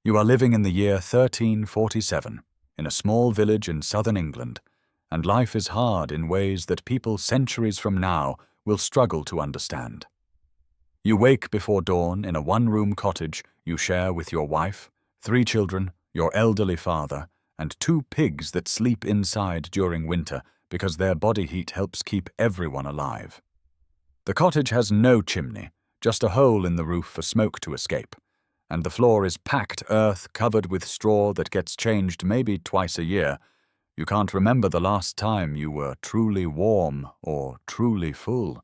You are living in the year 1347, in a small village in southern England, and life is hard in ways that people centuries from now will struggle to understand. You wake before dawn in a one-room cottage you share with your wife, 3 children, your elderly father, and 2 pigs that sleep inside during winter because their body heat helps keep everyone alive. The cottage has no chimney, just a hole in the roof for smoke to escape, and the floor is packed earth covered with straw that gets changed maybe twice a year. You can't remember the last time you were truly warm or truly full.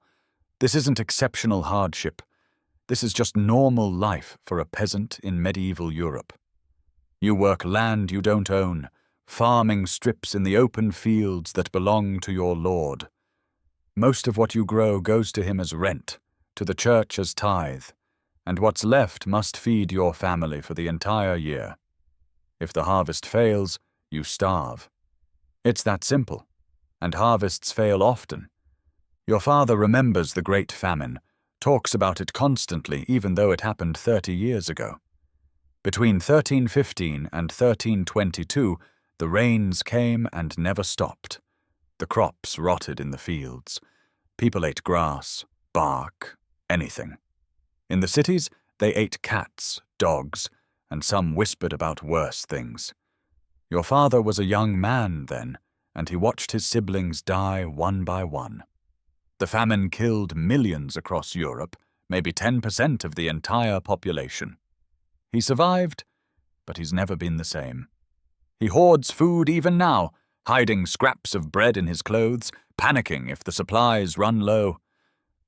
This isn't exceptional hardship. This is just normal life for a peasant in medieval Europe. You work land you don't own, farming strips in the open fields that belong to your lord. Most of what you grow goes to him as rent, to the church as tithe, and what's left must feed your family for the entire year. If the harvest fails, you starve. It's that simple, and harvests fail often. Your father remembers the Great Famine, talks about it constantly even though it happened 30 years ago. Between 1315 and 1322, the rains came and never stopped. The crops rotted in the fields. People ate grass, bark, anything. In the cities, they ate cats, dogs, and some whispered about worse things. Your father was a young man then, and he watched his siblings die one by one. The famine killed millions across Europe, maybe 10% of the entire population. He survived, but he's never been the same. He hoards food even now, hiding scraps of bread in his clothes, panicking if the supplies run low.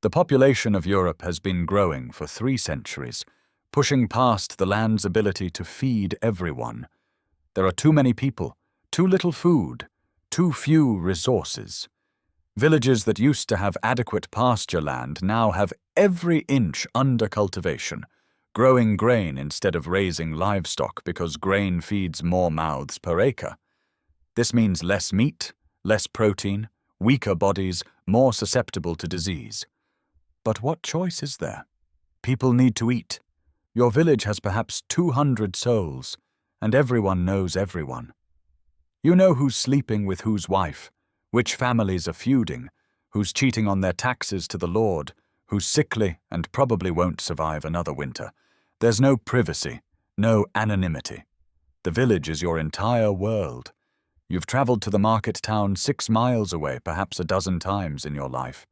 The population of Europe has been growing for 3 centuries, pushing past the land's ability to feed everyone. There are too many people, too little food, too few resources. Villages that used to have adequate pasture land now have every inch under cultivation, growing grain instead of raising livestock because grain feeds more mouths per acre. This means less meat, less protein, weaker bodies, more susceptible to disease. But what choice is there? People need to eat. Your village has perhaps 200 souls, and everyone knows everyone. You know who's sleeping with whose wife, which families are feuding, who's cheating on their taxes to the Lord, who's sickly and probably won't survive another winter. There's no privacy, no anonymity. The village is your entire world. You've traveled to the market town 6 miles away perhaps a dozen times in your life.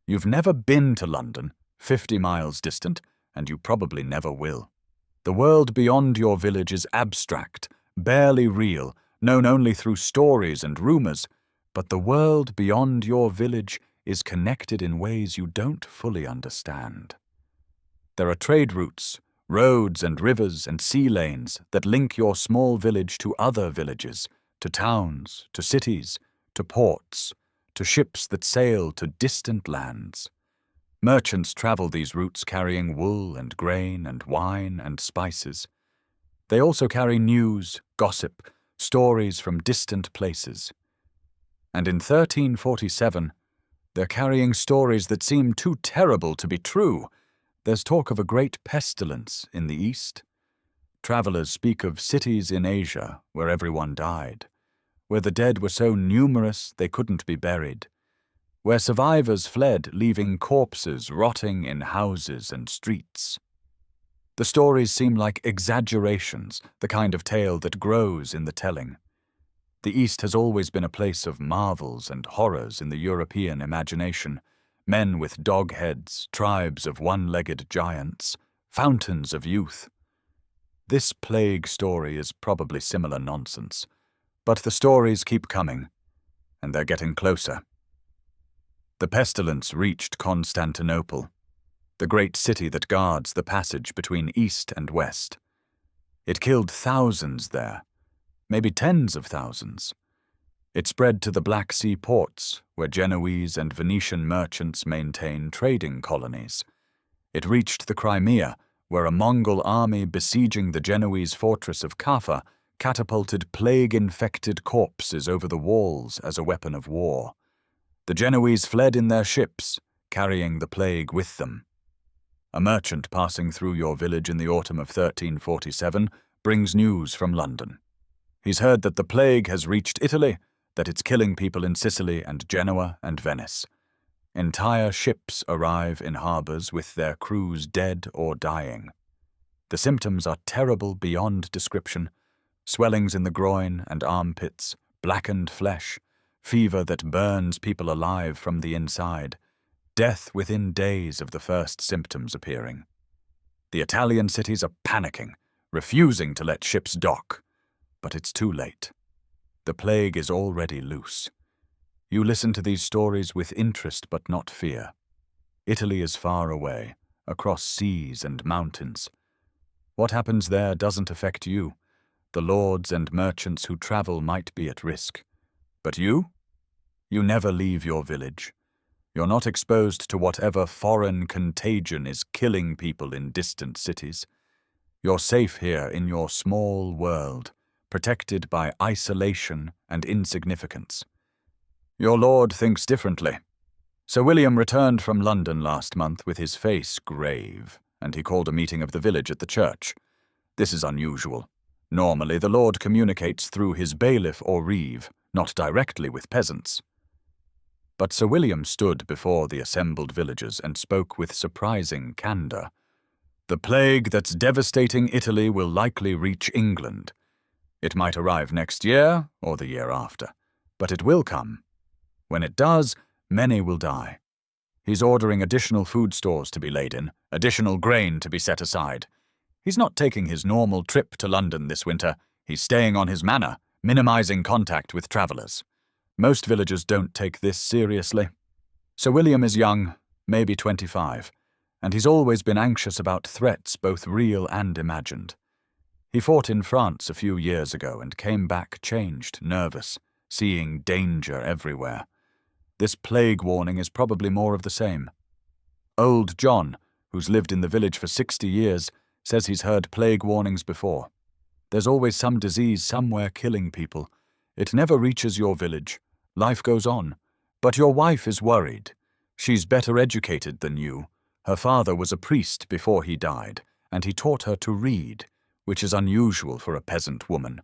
You've never been to London, 50 miles distant, and you probably never will. The world beyond your village is abstract, barely real, known only through stories and rumors, but the world beyond your village is connected in ways you don't fully understand. There are trade routes, roads and rivers and sea lanes that link your small village to other villages, to towns, to cities, to ports, to ships that sail to distant lands. Merchants travel these routes carrying wool and grain and wine and spices. They also carry news, gossip, stories from distant places. And in 1347, they're carrying stories that seem too terrible to be true. There's talk of a great pestilence in the east. Travelers speak of cities in Asia where everyone died, where the dead were so numerous they couldn't be buried, where survivors fled, leaving corpses rotting in houses and streets. The stories seem like exaggerations, the kind of tale that grows in the telling. The East has always been a place of marvels and horrors in the European imagination. Men with dog heads, tribes of one-legged giants, fountains of youth. This plague story is probably similar nonsense, but the stories keep coming, and they're getting closer. The pestilence reached Constantinople, the great city that guards the passage between East and West. It killed thousands there, maybe tens of thousands. It spread to the Black Sea ports, where Genoese and Venetian merchants maintain trading colonies. It reached the Crimea, where a Mongol army besieging the Genoese fortress of Kaffa catapulted plague-infected corpses over the walls as a weapon of war. The Genoese fled in their ships, carrying the plague with them. A merchant passing through your village in the autumn of 1347 brings news from London. He's heard that the plague has reached Italy, that it's killing people in Sicily and Genoa and Venice. Entire ships arrive in harbours with their crews dead or dying. The symptoms are terrible beyond description: swellings in the groin and armpits, blackened flesh, fever that burns people alive from the inside, death within days of the first symptoms appearing. The Italian cities are panicking, refusing to let ships dock. But it's too late. The plague is already loose. You listen to these stories with interest but not fear. Italy is far away, across seas and mountains. What happens there doesn't affect you. The lords and merchants who travel might be at risk. But you? You never leave your village. You're not exposed to whatever foreign contagion is killing people in distant cities. You're safe here in your small world, protected by isolation and insignificance. Your lord thinks differently. Sir William returned from London last month with his face grave, and he called a meeting of the village at the church. This is unusual. Normally, the lord communicates through his bailiff or reeve, not directly with peasants. But Sir William stood before the assembled villagers and spoke with surprising candour. The plague that's devastating Italy will likely reach England. It might arrive next year or the year after, but it will come. When it does, many will die. He's ordering additional food stores to be laid in, additional grain to be set aside. He's not taking his normal trip to London this winter. He's staying on his manor, minimizing contact with travellers. Most villagers don't take this seriously. Sir William is young, maybe 25, and he's always been anxious about threats both real and imagined. He fought in France a few years ago and came back changed, nervous, seeing danger everywhere. This plague warning is probably more of the same. Old John, who's lived in the village for 60 years, says he's heard plague warnings before. There's always some disease somewhere killing people. It never reaches your village. Life goes on. But your wife is worried. She's better educated than you. Her father was a priest before he died, and he taught her to read, which is unusual for a peasant woman.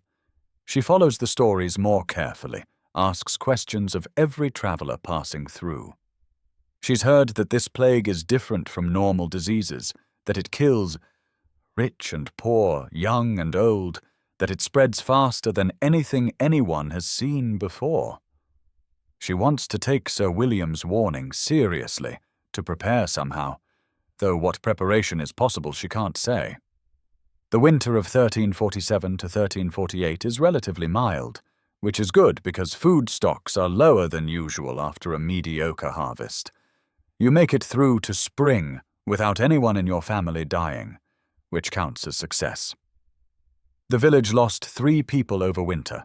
She follows the stories more carefully, asks questions of every traveller passing through. She's heard that this plague is different from normal diseases, that it kills rich and poor, young and old, that it spreads faster than anything anyone has seen before. She wants to take Sir William's warning seriously, to prepare somehow, though what preparation is possible she can't say. The winter of 1347 to 1348 is relatively mild, which is good because food stocks are lower than usual after a mediocre harvest. You make it through to spring without anyone in your family dying, which counts as success. The village lost 3 people over winter,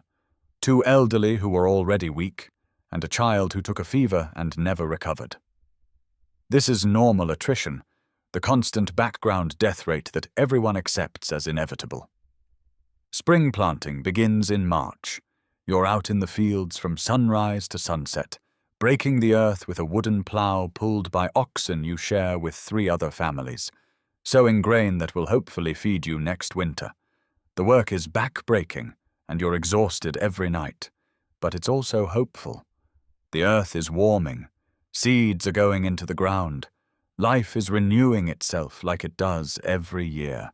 2 elderly who were already weak, and a child who took a fever and never recovered. This is normal attrition, the constant background death rate that everyone accepts as inevitable. Spring planting begins in March. You're out in the fields from sunrise to sunset, breaking the earth with a wooden plough pulled by oxen you share with 3 other families, sowing grain that will hopefully feed you next winter. The work is back-breaking, and you're exhausted every night, but it's also hopeful. The earth is warming, seeds are going into the ground, life is renewing itself like it does every year.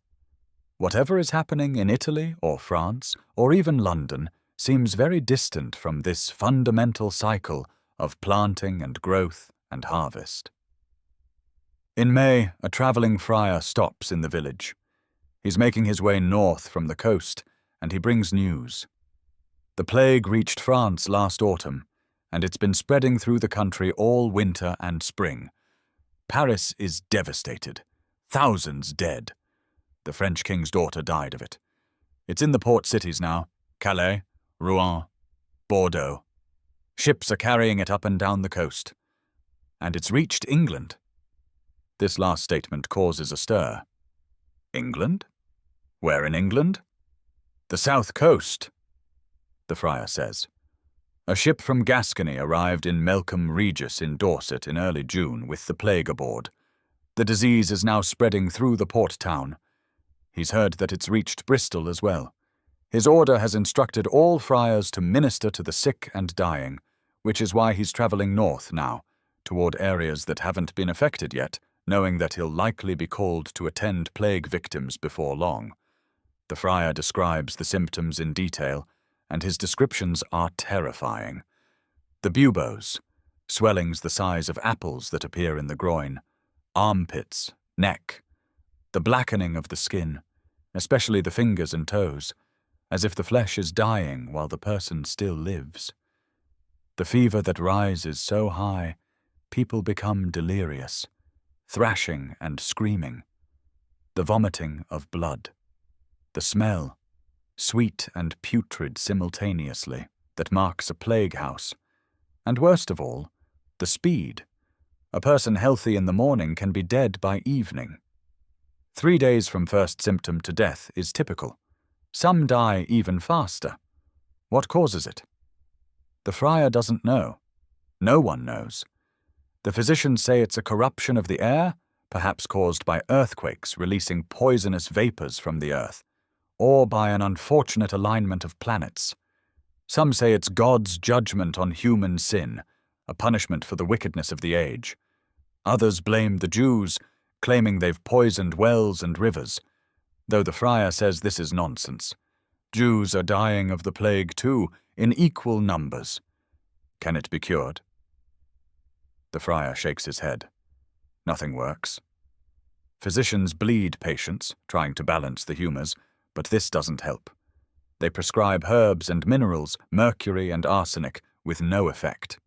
Whatever is happening in Italy or France or even London seems very distant from this fundamental cycle of planting and growth and harvest. In May, a travelling friar stops in the village. He's making his way north from the coast, and he brings news. The plague reached France last autumn, and it's been spreading through the country all winter and spring. Paris is devastated. Thousands dead. The French king's daughter died of it. It's in the port cities now: Calais, Rouen, Bordeaux. Ships are carrying it up and down the coast. And it's reached England. This last statement causes a stir. England? Where in England? The south coast, the friar says. A ship from Gascony arrived in Melcombe Regis in Dorset in early June with the plague aboard. The disease is now spreading through the port town. He's heard that it's reached Bristol as well. His order has instructed all friars to minister to the sick and dying, which is why he's travelling north now, toward areas that haven't been affected yet, knowing that he'll likely be called to attend plague victims before long. The friar describes the symptoms in detail, and his descriptions are terrifying. The buboes, swellings the size of apples that appear in the groin, armpits, neck, the blackening of the skin, especially the fingers and toes, as if the flesh is dying while the person still lives. The fever that rises so high, people become delirious, thrashing and screaming. The vomiting of blood. The smell, sweet and putrid simultaneously, that marks a plague house. And worst of all, the speed. A person healthy in the morning can be dead by evening. 3 days from first symptom to death is typical. Some die even faster. What causes it? The friar doesn't know. No one knows. The physicians say it's a corruption of the air, perhaps caused by earthquakes releasing poisonous vapors from the earth, or by an unfortunate alignment of planets. Some say it's God's judgment on human sin, a punishment for the wickedness of the age. Others blame the Jews, claiming they've poisoned wells and rivers, though the friar says this is nonsense. Jews are dying of the plague too, in equal numbers. Can it be cured? The friar shakes his head. Nothing works. Physicians bleed patients, trying to balance the humors, but this doesn't help. They prescribe herbs and minerals, mercury and arsenic, with no effect.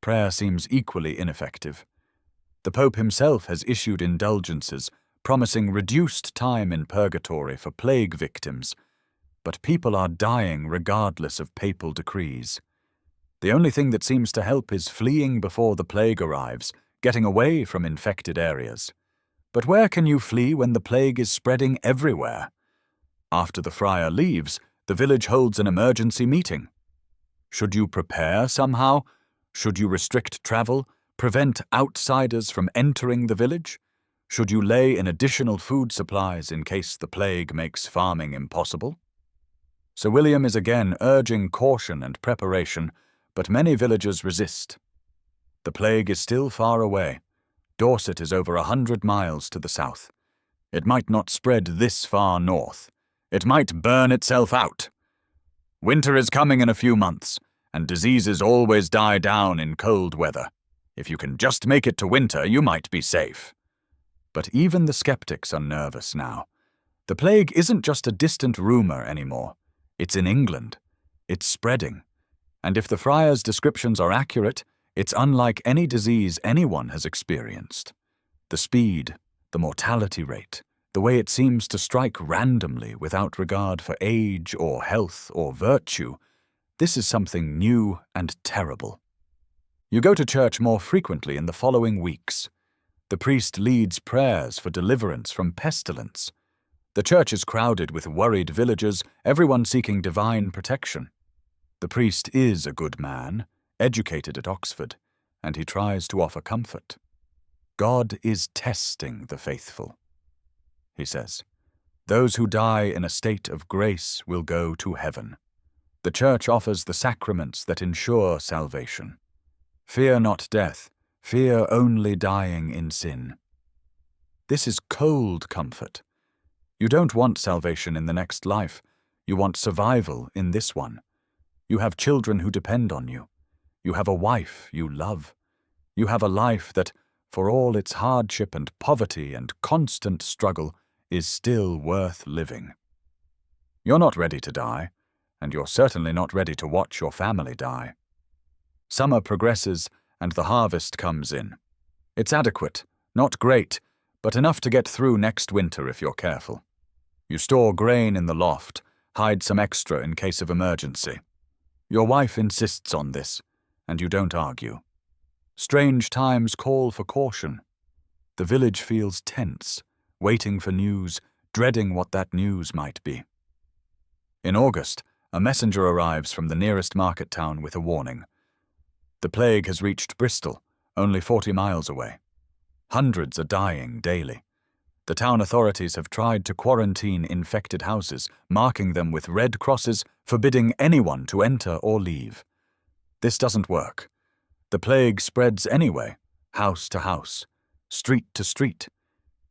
Prayer seems equally ineffective. The Pope himself has issued indulgences, promising reduced time in purgatory for plague victims, but people are dying regardless of papal decrees. The only thing that seems to help is fleeing before the plague arrives, getting away from infected areas. But where can you flee when the plague is spreading everywhere? After the friar leaves, the village holds an emergency meeting. Should you prepare somehow? Should you restrict travel, prevent outsiders from entering the village? Should you lay in additional food supplies in case the plague makes farming impossible? Sir William is again urging caution and preparation, but many villagers resist. The plague is still far away. Dorset is over 100 miles to the south. It might not spread this far north. It might burn itself out. Winter is coming in a few months, and diseases always die down in cold weather. If you can just make it to winter, you might be safe. But even the skeptics are nervous now. The plague isn't just a distant rumor anymore. It's in England. It's spreading. And if the friar's descriptions are accurate, it's unlike any disease anyone has experienced. The speed, the mortality rate, the way it seems to strike randomly without regard for age or health or virtue, this is something new and terrible. You go to church more frequently in the following weeks. The priest leads prayers for deliverance from pestilence. The church is crowded with worried villagers, everyone seeking divine protection. The priest is a good man, educated at Oxford, and he tries to offer comfort. God is testing the faithful, he says. Those who die in a state of grace will go to heaven. The church offers the sacraments that ensure salvation. Fear not death, fear only dying in sin. This is cold comfort. You don't want salvation in the next life. You want survival in this one. You have children who depend on you. You have a wife you love. You have a life that, for all its hardship and poverty and constant struggle, is still worth living. You're not ready to die, and you're certainly not ready to watch your family die. Summer progresses, and the harvest comes in. It's adequate, not great, but enough to get through next winter if you're careful. You store grain in the loft, hide some extra in case of emergency. Your wife insists on this, and you don't argue. Strange times call for caution. The village feels tense, waiting for news, dreading what that news might be. In August, a messenger arrives from the nearest market town with a warning. The plague has reached Bristol, only 40 miles away. Hundreds are dying daily. The town authorities have tried to quarantine infected houses, marking them with red crosses, forbidding anyone to enter or leave. This doesn't work. The plague spreads anyway, house to house, street to street,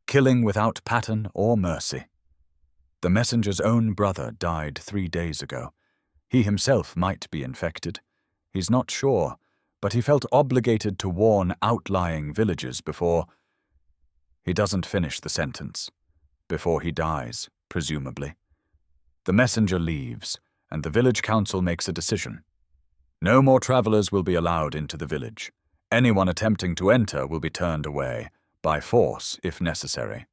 killing without pattern or mercy. The messenger's own brother died 3 days ago. He himself might be infected. He's not sure, but he felt obligated to warn outlying villages before... He doesn't finish the sentence. Before he dies, presumably. The messenger leaves, and the village council makes a decision. No more travelers will be allowed into the village. Anyone attempting to enter will be turned away, by force if necessary.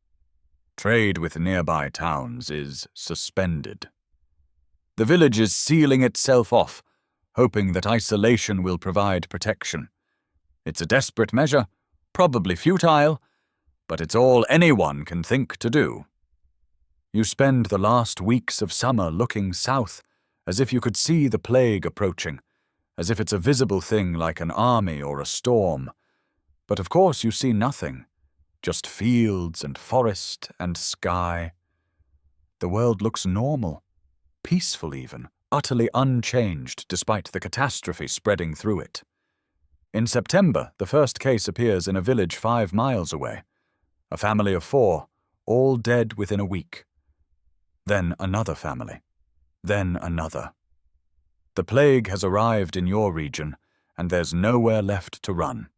Trade with nearby towns is suspended. The village is sealing itself off, hoping that isolation will provide protection. It's a desperate measure, probably futile, but it's all anyone can think to do. You spend the last weeks of summer looking south, as if you could see the plague approaching, as if it's a visible thing like an army or a storm. But of course you see nothing, just fields and forest and sky. The world looks normal, peaceful even, utterly unchanged despite the catastrophe spreading through it. In September, the first case appears in a village 5 miles away. A family of 4, all dead within a week. Then another family. Then another. The plague has arrived in your region, and there's nowhere left to run.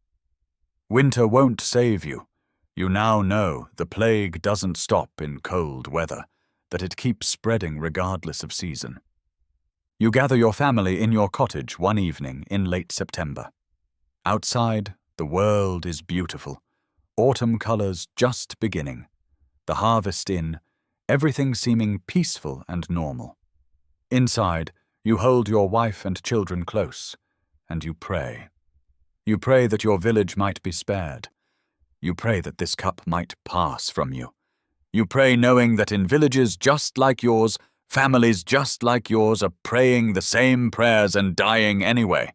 Winter won't save you. You now know the plague doesn't stop in cold weather, that it keeps spreading regardless of season. You gather your family in your cottage one evening in late September. Outside, the world is beautiful. Autumn colors just beginning. The harvest in, everything seeming peaceful and normal. Inside, you hold your wife and children close, and you pray. You pray that your village might be spared. You pray that this cup might pass from you. You pray knowing that in villages just like yours, families just like yours are praying the same prayers and dying anyway.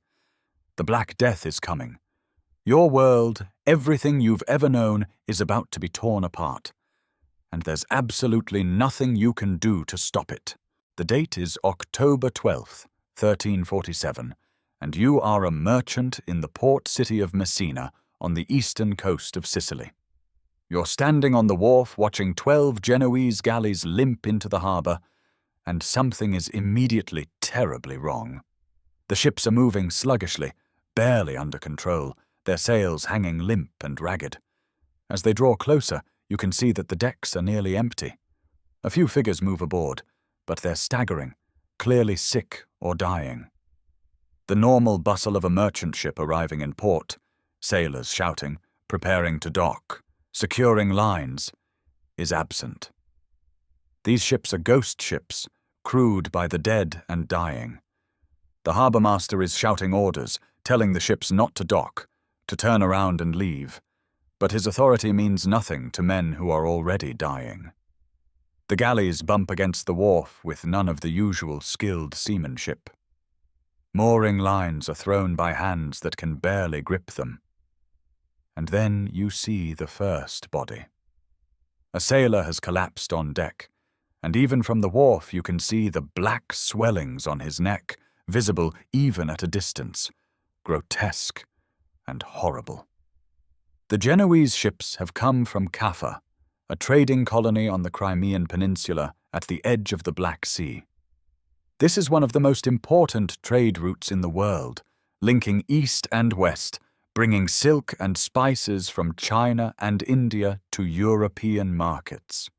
The Black Death is coming. Your world, everything you've ever known, is about to be torn apart. And there's absolutely nothing you can do to stop it. The date is October 12th, 1347, and you are a merchant in the port city of Messina on the eastern coast of Sicily. You're standing on the wharf watching 12 Genoese galleys limp into the harbor, and something is immediately terribly wrong. The ships are moving sluggishly, barely under control, their sails hanging limp and ragged. As they draw closer, you can see that the decks are nearly empty. A few figures move aboard, but they're staggering, clearly sick or dying. The normal bustle of a merchant ship arriving in port, sailors shouting, preparing to dock, securing lines, is absent. These ships are ghost ships, crewed by the dead and dying. The harbour master is shouting orders, telling the ships not to dock, to turn around and leave, but his authority means nothing to men who are already dying. The galleys bump against the wharf with none of the usual skilled seamanship. Mooring lines are thrown by hands that can barely grip them. And then you see the first body. A sailor has collapsed on deck, and even from the wharf you can see the black swellings on his neck, visible even at a distance, grotesque and horrible. The Genoese ships have come from Caffa, a trading colony on the Crimean Peninsula at the edge of the Black Sea. This is one of the most important trade routes in the world, linking east and west, bringing silk and spices from China and India to European markets.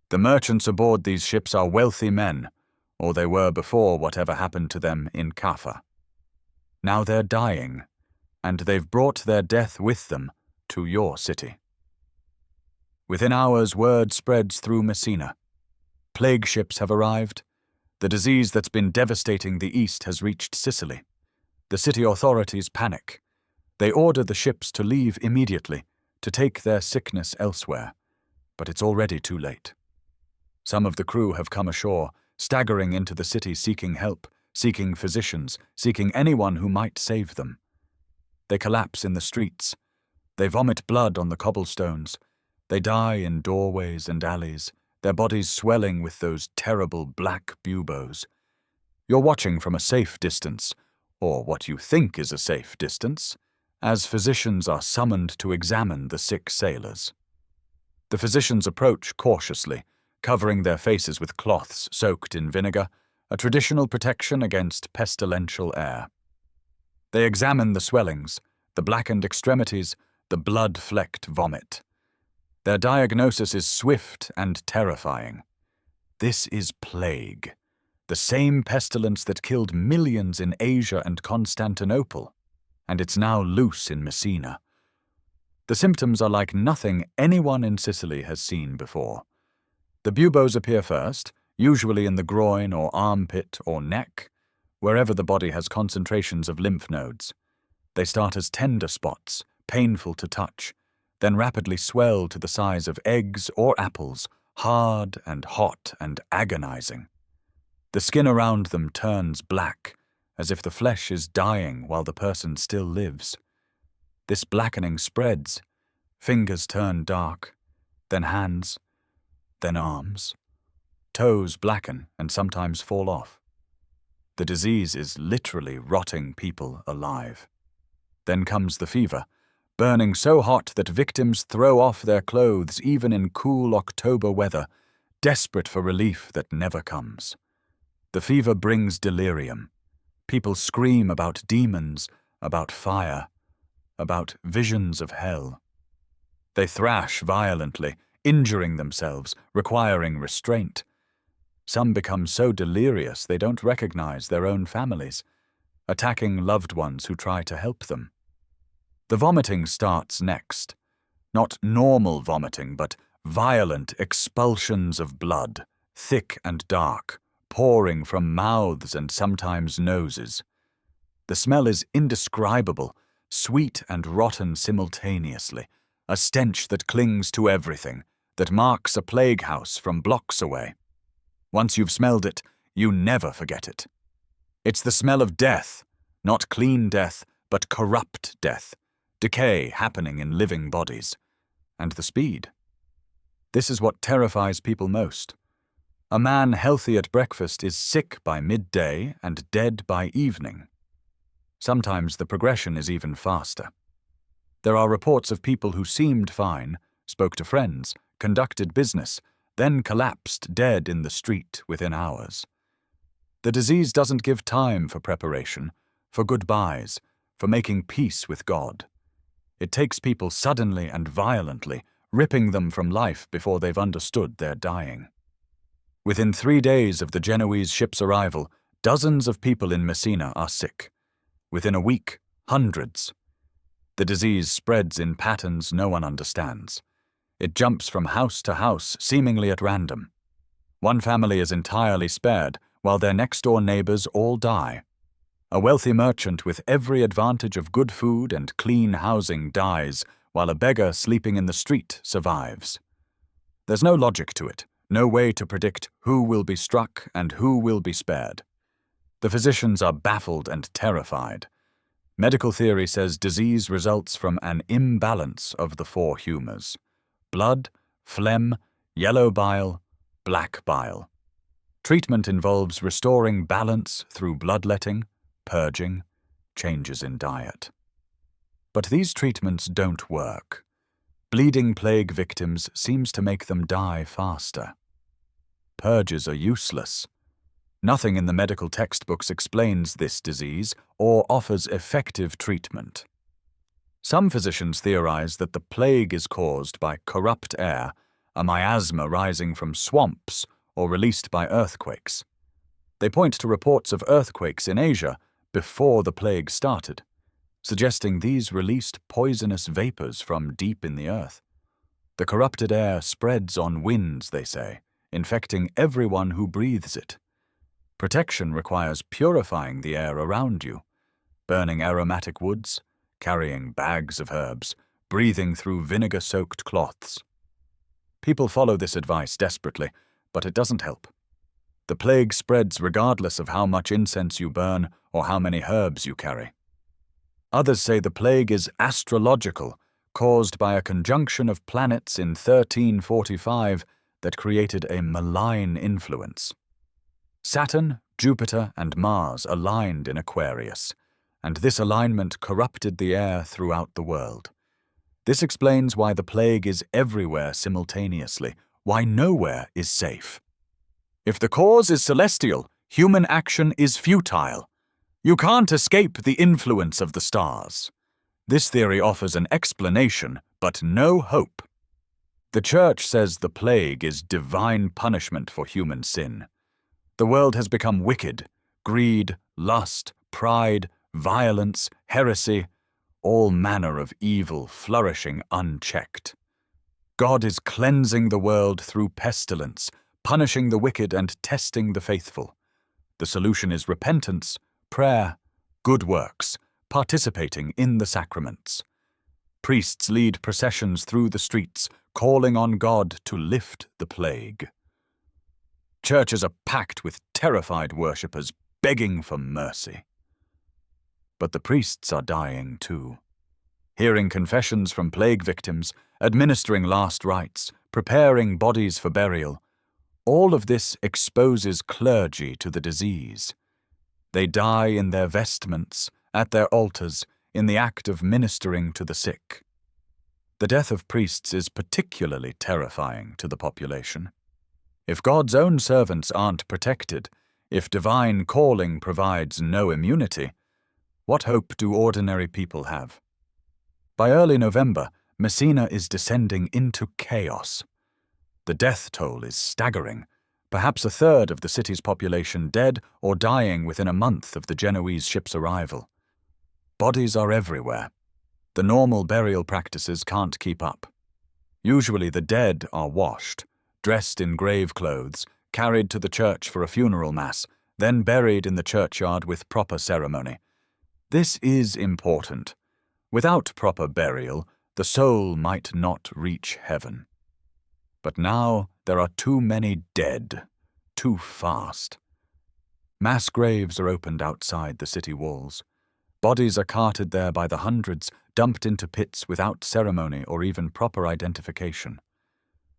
The merchants aboard these ships are wealthy men, or they were before whatever happened to them in Caffa. Now they're dying, and they've brought their death with them to your city. Within hours, word spreads through Messina. Plague ships have arrived. The disease that's been devastating the east has reached Sicily. The city authorities panic. They order the ships to leave immediately, to take their sickness elsewhere. But it's already too late. Some of the crew have come ashore, staggering into the city seeking help, seeking physicians, seeking anyone who might save them. They collapse in the streets. They vomit blood on the cobblestones. They die in doorways and alleys, their bodies swelling with those terrible black buboes. You're watching from a safe distance, or what you think is a safe distance, as physicians are summoned to examine the sick sailors. The physicians approach cautiously, covering their faces with cloths soaked in vinegar, a traditional protection against pestilential air. They examine the swellings, the blackened extremities, the blood-flecked vomit. Their diagnosis is swift and terrifying. This is plague, the same pestilence that killed millions in Asia and Constantinople, and it's now loose in Messina. The symptoms are like nothing anyone in Sicily has seen before. The buboes appear first, usually in the groin or armpit or neck, wherever the body has concentrations of lymph nodes. They start as tender spots, painful to touch, then rapidly swell to the size of eggs or apples, hard and hot and agonizing. The skin around them turns black, as if the flesh is dying while the person still lives. This blackening spreads. Fingers turn dark, then hands, then arms. Toes blacken and sometimes fall off. The disease is literally rotting people alive. Then comes the fever, burning so hot that victims throw off their clothes even in cool October weather, desperate for relief that never comes. The fever brings delirium. People scream about demons, about fire, about visions of hell. They thrash violently, injuring themselves, requiring restraint. Some become so delirious they don't recognize their own families, attacking loved ones who try to help them. The vomiting starts next. Not normal vomiting, but violent expulsions of blood, thick and dark, pouring from mouths and sometimes noses. The smell is indescribable, sweet and rotten simultaneously, a stench that clings to everything, that marks a plague house from blocks away. Once you've smelled it, you never forget it. It's the smell of death, not clean death, but corrupt death, decay happening in living bodies. And the speed. This is what terrifies people most. A man healthy at breakfast is sick by midday and dead by evening. Sometimes the progression is even faster. There are reports of people who seemed fine, spoke to friends, conducted business, then collapsed dead in the street within hours. The disease doesn't give time for preparation, for goodbyes, for making peace with God. It takes people suddenly and violently, ripping them from life before they've understood they're dying. Within 3 days of the Genoese ship's arrival, dozens of people in Messina are sick. Within a week, hundreds. The disease spreads in patterns no one understands. It jumps from house to house, seemingly at random. One family is entirely spared, while their next-door neighbors all die. A wealthy merchant with every advantage of good food and clean housing dies, while a beggar sleeping in the street survives. There's no logic to it, no way to predict who will be struck and who will be spared. The physicians are baffled and terrified. Medical theory says disease results from an imbalance of the 4 humors: blood, phlegm, yellow bile, black bile. Treatment involves restoring balance through bloodletting, purging, changes in diet. But these treatments don't work. Bleeding plague victims seems to make them die faster. Purges are useless. Nothing in the medical textbooks explains this disease or offers effective treatment. Some physicians theorize that the plague is caused by corrupt air, a miasma rising from swamps or released by earthquakes. They point to reports of earthquakes in Asia before the plague started, suggesting these released poisonous vapors from deep in the earth. The corrupted air spreads on winds, they say, infecting everyone who breathes it. Protection requires purifying the air around you, burning aromatic woods, carrying bags of herbs, breathing through vinegar-soaked cloths. People follow this advice desperately, but it doesn't help. The plague spreads regardless of how much incense you burn or how many herbs you carry. Others say the plague is astrological, caused by a conjunction of planets in 1345 that created a malign influence. Saturn, Jupiter, and Mars aligned in Aquarius, and this alignment corrupted the air throughout the world. This explains why the plague is everywhere simultaneously, why nowhere is safe. If the cause is celestial, human action is futile. You can't escape the influence of the stars. This theory offers an explanation, but no hope. The Church says the plague is divine punishment for human sin. The world has become wicked. Greed, lust, pride, violence, heresy, all manner of evil flourishing unchecked. God is cleansing the world through pestilence, punishing the wicked and testing the faithful. The solution is repentance, prayer, good works, participating in the sacraments. Priests lead processions through the streets, calling on God to lift the plague. Churches are packed with terrified worshippers begging for mercy. But the priests are dying too. Hearing confessions from plague victims, administering last rites, preparing bodies for burial, all of this exposes clergy to the disease. They die in their vestments, at their altars, in the act of ministering to the sick. The death of priests is particularly terrifying to the population. If God's own servants aren't protected, if divine calling provides no immunity, what hope do ordinary people have? By early November, Messina is descending into chaos. The death toll is staggering, perhaps a third of the city's population dead or dying within a month of the Genoese ship's arrival. Bodies are everywhere. The normal burial practices can't keep up. Usually the dead are washed, dressed in grave clothes, carried to the church for a funeral mass, then buried in the churchyard with proper ceremony. This is important. Without proper burial, the soul might not reach heaven. But now there are too many dead, too fast. Mass graves are opened outside the city walls. Bodies are carted there by the hundreds, dumped into pits without ceremony or even proper identification.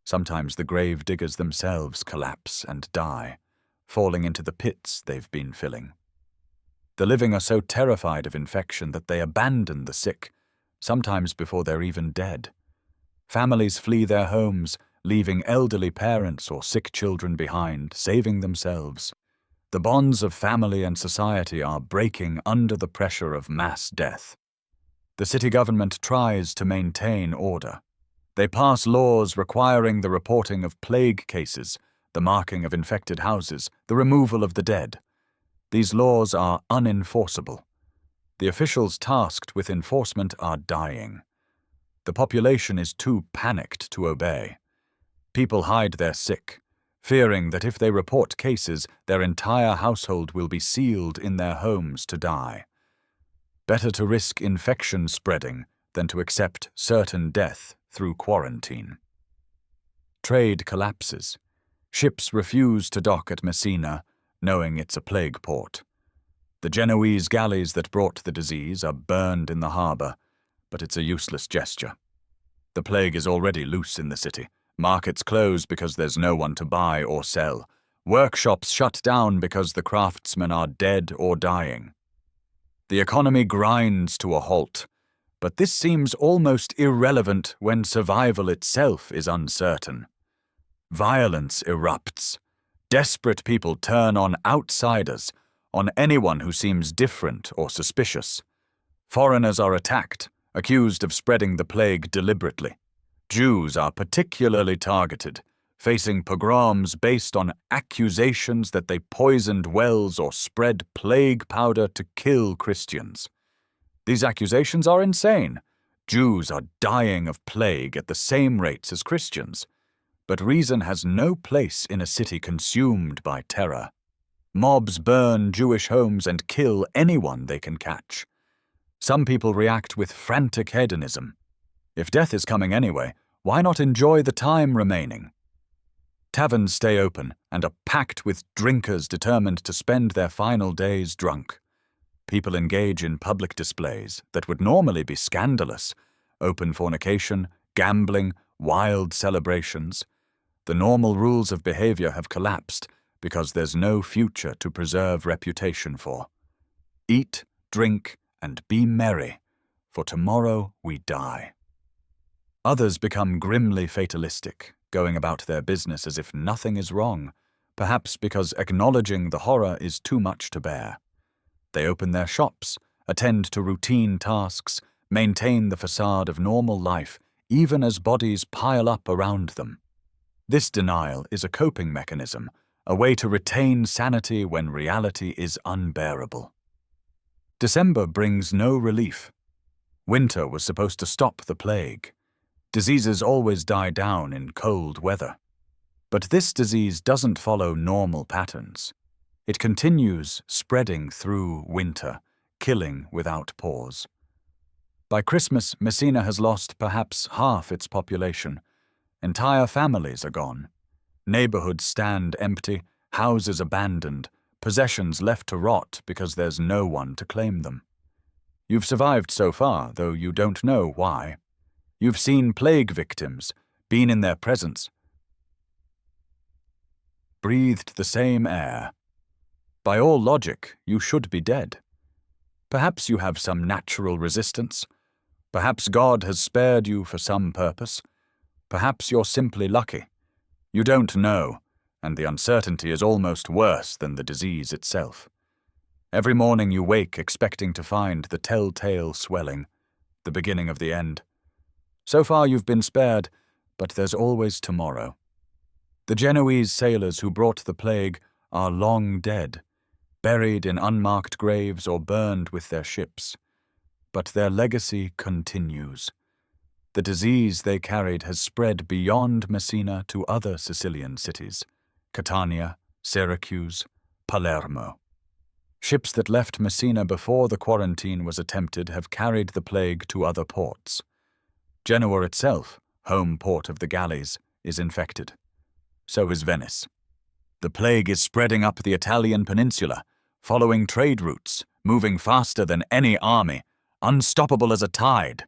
Sometimes the grave diggers themselves collapse and die, falling into the pits they've been filling. The living are so terrified of infection that they abandon the sick, sometimes before they're even dead. Families flee their homes, leaving elderly parents or sick children behind, saving themselves. The bonds of family and society are breaking under the pressure of mass death. The city government tries to maintain order. They pass laws requiring the reporting of plague cases, the marking of infected houses, the removal of the dead. These laws are unenforceable. The officials tasked with enforcement are dying. The population is too panicked to obey. People hide their sick, fearing that if they report cases, their entire household will be sealed in their homes to die. Better to risk infection spreading than to accept certain death through quarantine. Trade collapses. Ships refuse to dock at Messina, knowing it's a plague port. The Genoese galleys that brought the disease are burned in the harbor, but it's a useless gesture. The plague is already loose in the city. Markets close because there's no one to buy or sell. Workshops shut down because the craftsmen are dead or dying. The economy grinds to a halt, but this seems almost irrelevant when survival itself is uncertain. Violence erupts. Desperate people turn on outsiders, on anyone who seems different or suspicious. Foreigners are attacked, accused of spreading the plague deliberately. Jews are particularly targeted, facing pogroms based on accusations that they poisoned wells or spread plague powder to kill Christians. These accusations are insane. Jews are dying of plague at the same rates as Christians. But reason has no place in a city consumed by terror. Mobs burn Jewish homes and kill anyone they can catch. Some people react with frantic hedonism. If death is coming anyway, why not enjoy the time remaining? Taverns stay open and are packed with drinkers determined to spend their final days drunk. People engage in public displays that would normally be scandalous, open fornication, gambling, wild celebrations. The normal rules of behavior have collapsed because there's no future to preserve reputation for. Eat, drink, and be merry, for tomorrow we die. Others become grimly fatalistic, going about their business as if nothing is wrong, perhaps because acknowledging the horror is too much to bear. They open their shops, attend to routine tasks, maintain the facade of normal life, even as bodies pile up around them. This denial is a coping mechanism, a way to retain sanity when reality is unbearable. December brings no relief. Winter was supposed to stop the plague. Diseases always die down in cold weather. But this disease doesn't follow normal patterns. It continues spreading through winter, killing without pause. By Christmas, Messina has lost perhaps half its population. Entire families are gone. Neighborhoods stand empty, houses abandoned, possessions left to rot because there's no one to claim them. You've survived so far, though you don't know why. You've seen plague victims, been in their presence, breathed the same air. By all logic, you should be dead. Perhaps you have some natural resistance. Perhaps God has spared you for some purpose. Perhaps you're simply lucky. You don't know, and the uncertainty is almost worse than the disease itself. Every morning you wake expecting to find the telltale swelling, the beginning of the end. So far you've been spared, but there's always tomorrow. The Genoese sailors who brought the plague are long dead, buried in unmarked graves or burned with their ships. But their legacy continues. The disease they carried has spread beyond Messina to other Sicilian cities, Catania, Syracuse, Palermo. Ships that left Messina before the quarantine was attempted have carried the plague to other ports. Genoa itself, home port of the galleys, is infected. So is Venice. The plague is spreading up the Italian peninsula, following trade routes, moving faster than any army, unstoppable as a tide.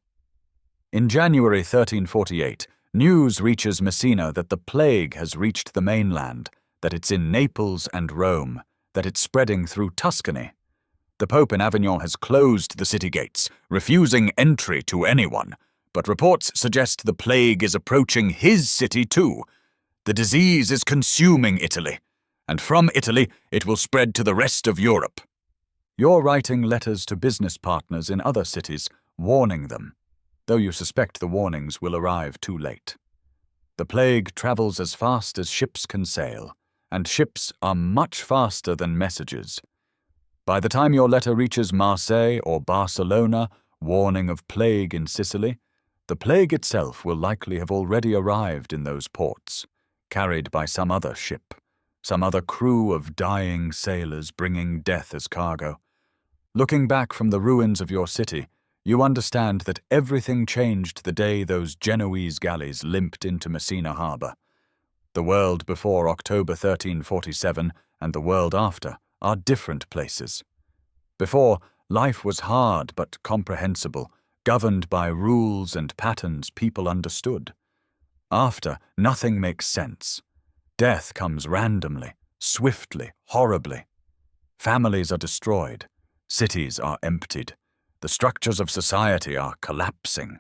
In January 1348, news reaches Messina that the plague has reached the mainland, that it's in Naples and Rome, that it's spreading through Tuscany. The Pope in Avignon has closed the city gates, refusing entry to anyone, but reports suggest the plague is approaching his city too. The disease is consuming Italy, and from Italy it will spread to the rest of Europe. You're writing letters to business partners in other cities, warning them, though you suspect the warnings will arrive too late. The plague travels as fast as ships can sail, and ships are much faster than messages. By the time your letter reaches Marseille or Barcelona, warning of plague in Sicily, the plague itself will likely have already arrived in those ports, carried by some other ship, some other crew of dying sailors bringing death as cargo. Looking back from the ruins of your city, you understand that everything changed the day those Genoese galleys limped into Messina harbor. The world before October 1347 and the world after are different places. Before, life was hard but comprehensible, governed by rules and patterns people understood. After, nothing makes sense. Death comes randomly, swiftly, horribly. Families are destroyed. Cities are emptied. The structures of society are collapsing.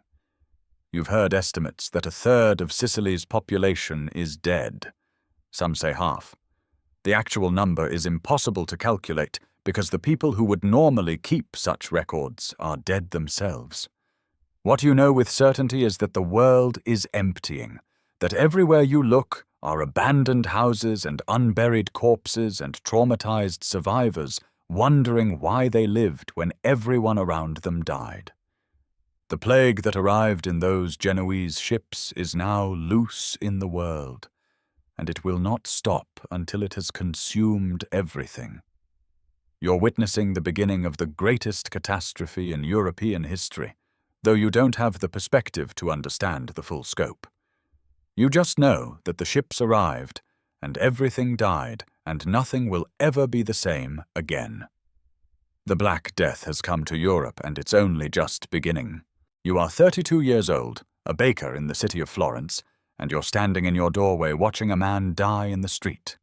You've heard estimates that 1/3 of Sicily's population is dead. Some say half. The actual number is impossible to calculate because the people who would normally keep such records are dead themselves. What you know with certainty is that the world is emptying, that everywhere you look are abandoned houses and unburied corpses and traumatized survivors wondering why they lived when everyone around them died. The plague that arrived in those Genoese ships is now loose in the world, and it will not stop until it has consumed everything. You're witnessing the beginning of the greatest catastrophe in European history, though you don't have the perspective to understand the full scope. You just know that the ships arrived, and everything died, and nothing will ever be the same again. The Black Death has come to Europe, and it's only just beginning. You are 32 years old, a baker in the city of Florence, and you're standing in your doorway watching a man die in the street.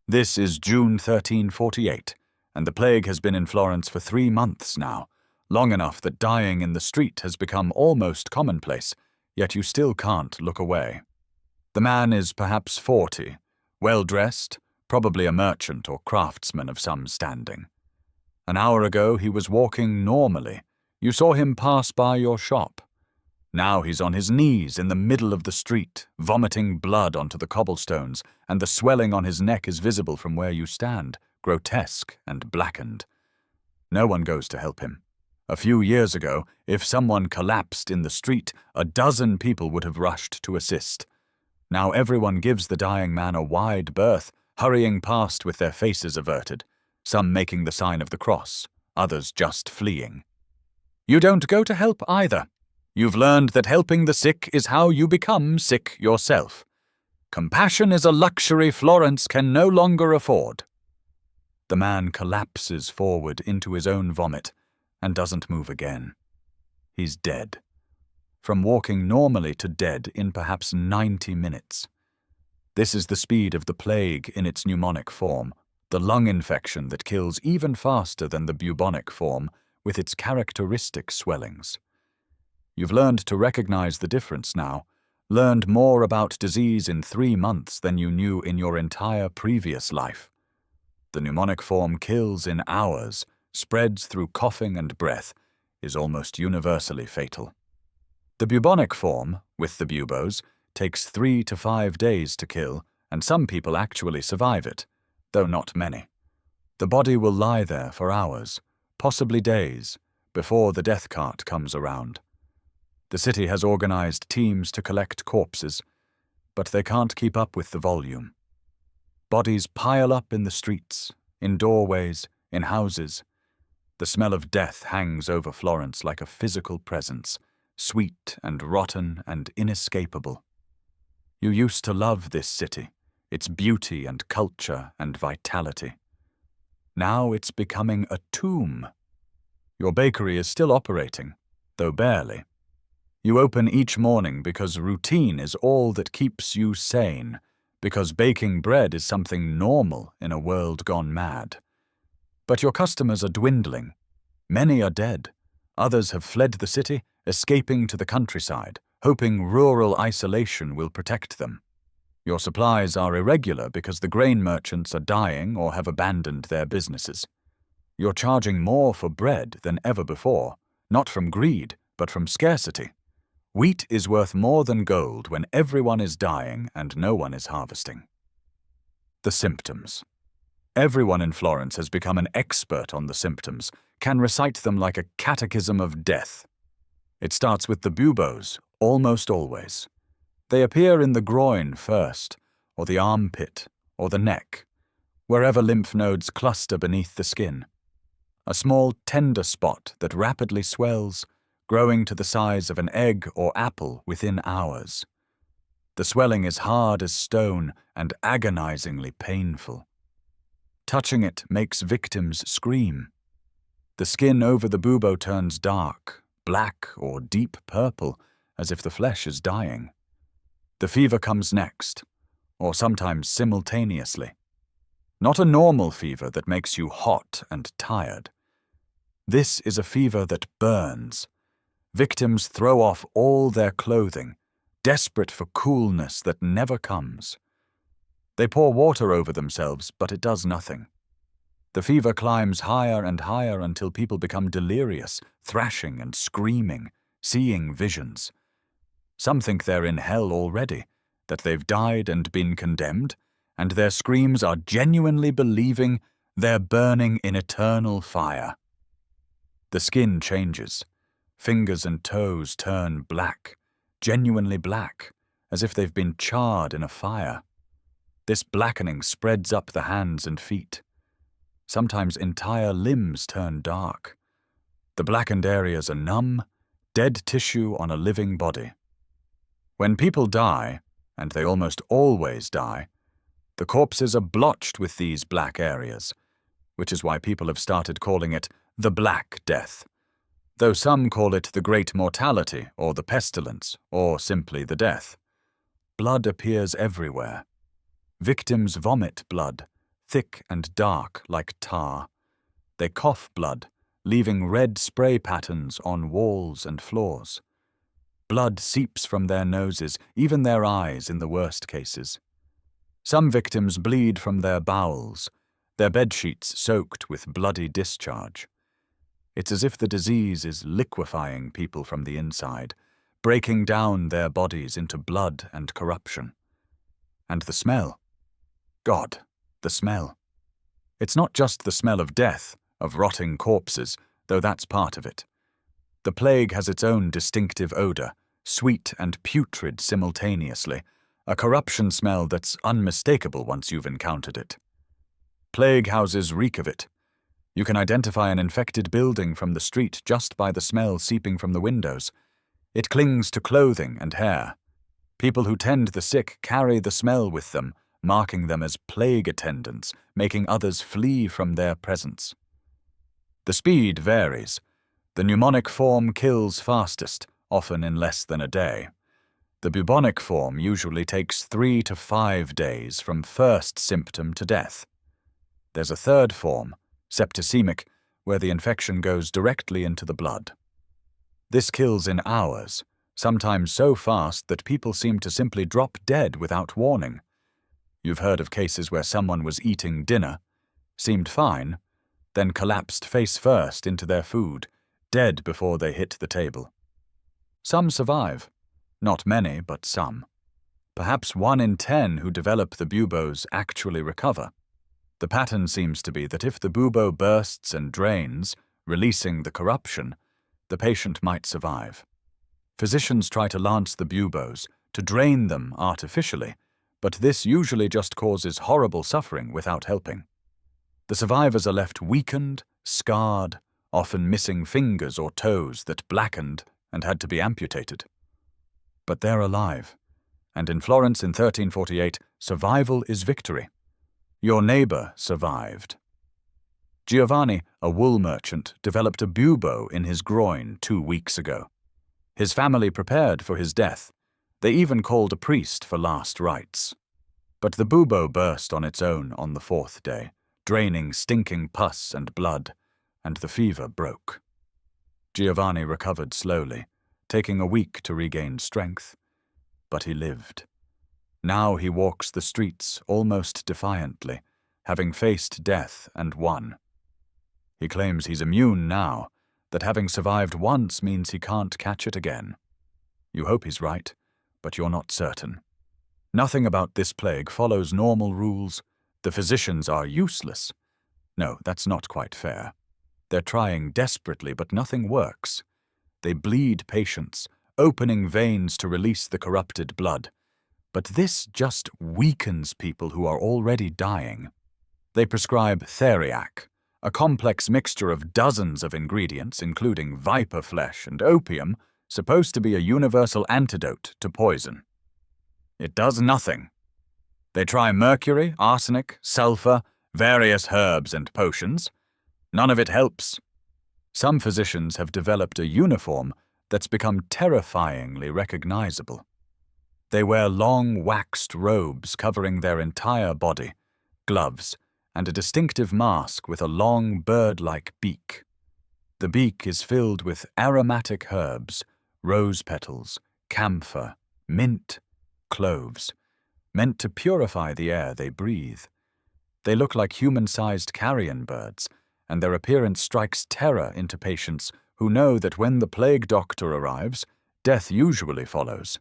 This is June 1348, and the plague has been in Florence for 3 months now, long enough that dying in the street has become almost commonplace, yet you still can't look away. The man is perhaps 40, well-dressed, probably a merchant or craftsman of some standing. An hour ago he was walking normally. You saw him pass by your shop. Now he's on his knees in the middle of the street, vomiting blood onto the cobblestones, and the swelling on his neck is visible from where you stand, grotesque and blackened. No one goes to help him. A few years ago, if someone collapsed in the street, a dozen people would have rushed to assist. Now everyone gives the dying man a wide berth, hurrying past with their faces averted, some making the sign of the cross, others just fleeing. You don't go to help either. You've learned that helping the sick is how you become sick yourself. Compassion is a luxury Florence can no longer afford. The man collapses forward into his own vomit and doesn't move again. He's dead. From walking normally to dead in perhaps 90 minutes. This is the speed of the plague in its pneumonic form, the lung infection that kills even faster than the bubonic form with its characteristic swellings. You've learned to recognize the difference now, learned more about disease in 3 months than you knew in your entire previous life. The pneumonic form kills in hours, spreads through coughing and breath, is almost universally fatal. The bubonic form, with the buboes, takes 3 to 5 days to kill, and some people actually survive it, though not many. The body will lie there for hours, possibly days, before the death cart comes around. The city has organized teams to collect corpses, but they can't keep up with the volume. Bodies pile up in the streets, in doorways, in houses. The smell of death hangs over Florence like a physical presence, sweet and rotten and inescapable. You used to love this city, its beauty and culture and vitality. Now it's becoming a tomb. Your bakery is still operating, though barely. You open each morning because routine is all that keeps you sane, because baking bread is something normal in a world gone mad. But your customers are dwindling. Many are dead. Others have fled the city, escaping to the countryside, hoping rural isolation will protect them. Your supplies are irregular because the grain merchants are dying or have abandoned their businesses. You're charging more for bread than ever before, not from greed, but from scarcity. Wheat is worth more than gold when everyone is dying and no one is harvesting. The symptoms. Everyone in Florence has become an expert on the symptoms, can recite them like a catechism of death. It starts with the buboes, almost always. They appear in the groin first, or the armpit, or the neck, wherever lymph nodes cluster beneath the skin. A small tender spot that rapidly swells, growing to the size of an egg or apple within hours. The swelling is hard as stone and agonizingly painful. Touching it makes victims scream. The skin over the bubo turns dark, black or deep purple, as if the flesh is dying. The fever comes next, or sometimes simultaneously. Not a normal fever that makes you hot and tired. This is a fever that burns. Victims throw off all their clothing, desperate for coolness that never comes. They pour water over themselves, but it does nothing. The fever climbs higher and higher until people become delirious, thrashing and screaming, seeing visions. Some think they're in hell already, that they've died and been condemned, and their screams are genuinely believing they're burning in eternal fire. The skin changes. Fingers and toes turn black, genuinely black, as if they've been charred in a fire. This blackening spreads up the hands and feet. Sometimes entire limbs turn dark. The blackened areas are numb, dead tissue on a living body. When people die, and they almost always die, the corpses are blotched with these black areas, which is why people have started calling it the Black Death. though some call it the great mortality or the pestilence or simply the death. Blood appears everywhere. Victims vomit blood, thick and dark like tar. They cough blood, leaving red spray patterns on walls and floors. Blood seeps from their noses, even their eyes in the worst cases. Some victims bleed from their bowels, their bedsheets soaked with bloody discharge. It's as if the disease is liquefying people from the inside, breaking down their bodies into blood and corruption. And the smell. God, the smell. It's not just the smell of death, of rotting corpses, though that's part of it. The plague has its own distinctive odor, sweet and putrid simultaneously, a corruption smell that's unmistakable once you've encountered it. Plague houses reek of it. You can identify an infected building from the street just by the smell seeping from the windows. It clings to clothing and hair. People who tend the sick carry the smell with them, marking them as plague attendants, making others flee from their presence. The speed varies. The pneumonic form kills fastest, often in less than a day. The bubonic form usually takes 3 to 5 days from first symptom to death. There's a third form, septicemic, where the infection goes directly into the blood. This kills in hours, sometimes so fast that people seem to simply drop dead without warning. You've heard of cases where someone was eating dinner, seemed fine, then collapsed face first into their food, dead before they hit the table. Some survive. Not many, but some. Perhaps 1 in 10 who develop the buboes actually recover. The pattern seems to be that if the bubo bursts and drains, releasing the corruption, the patient might survive. Physicians try to lance the buboes, to drain them artificially, but this usually just causes horrible suffering without helping. The survivors are left weakened, scarred, often missing fingers or toes that blackened and had to be amputated. But they're alive, and in Florence in 1348, survival is victory. Your neighbor survived. Giovanni, a wool merchant, developed a bubo in his groin 2 weeks ago. His family prepared for his death. They even called a priest for last rites. But the bubo burst on its own on the 4th day, draining stinking pus and blood, and the fever broke. Giovanni recovered slowly, taking a week to regain strength, but he lived. Now he walks the streets almost defiantly, having faced death and won. He claims he's immune now, that having survived once means he can't catch it again. You hope he's right, but you're not certain. Nothing about this plague follows normal rules. The physicians are useless. No, that's not quite fair. They're trying desperately, but nothing works. They bleed patients, opening veins to release the corrupted blood. But this just weakens people who are already dying. They prescribe theriac, a complex mixture of dozens of ingredients, including viper flesh and opium, supposed to be a universal antidote to poison. It does nothing. They try mercury, arsenic, sulfur, various herbs and potions. None of it helps. Some physicians have developed a uniform that's become terrifyingly recognizable. They wear long waxed robes covering their entire body, gloves, and a distinctive mask with a long bird-like beak. The beak is filled with aromatic herbs, rose petals, camphor, mint, cloves, meant to purify the air they breathe. They look like human-sized carrion birds, and their appearance strikes terror into patients who know that when the plague doctor arrives, death usually follows.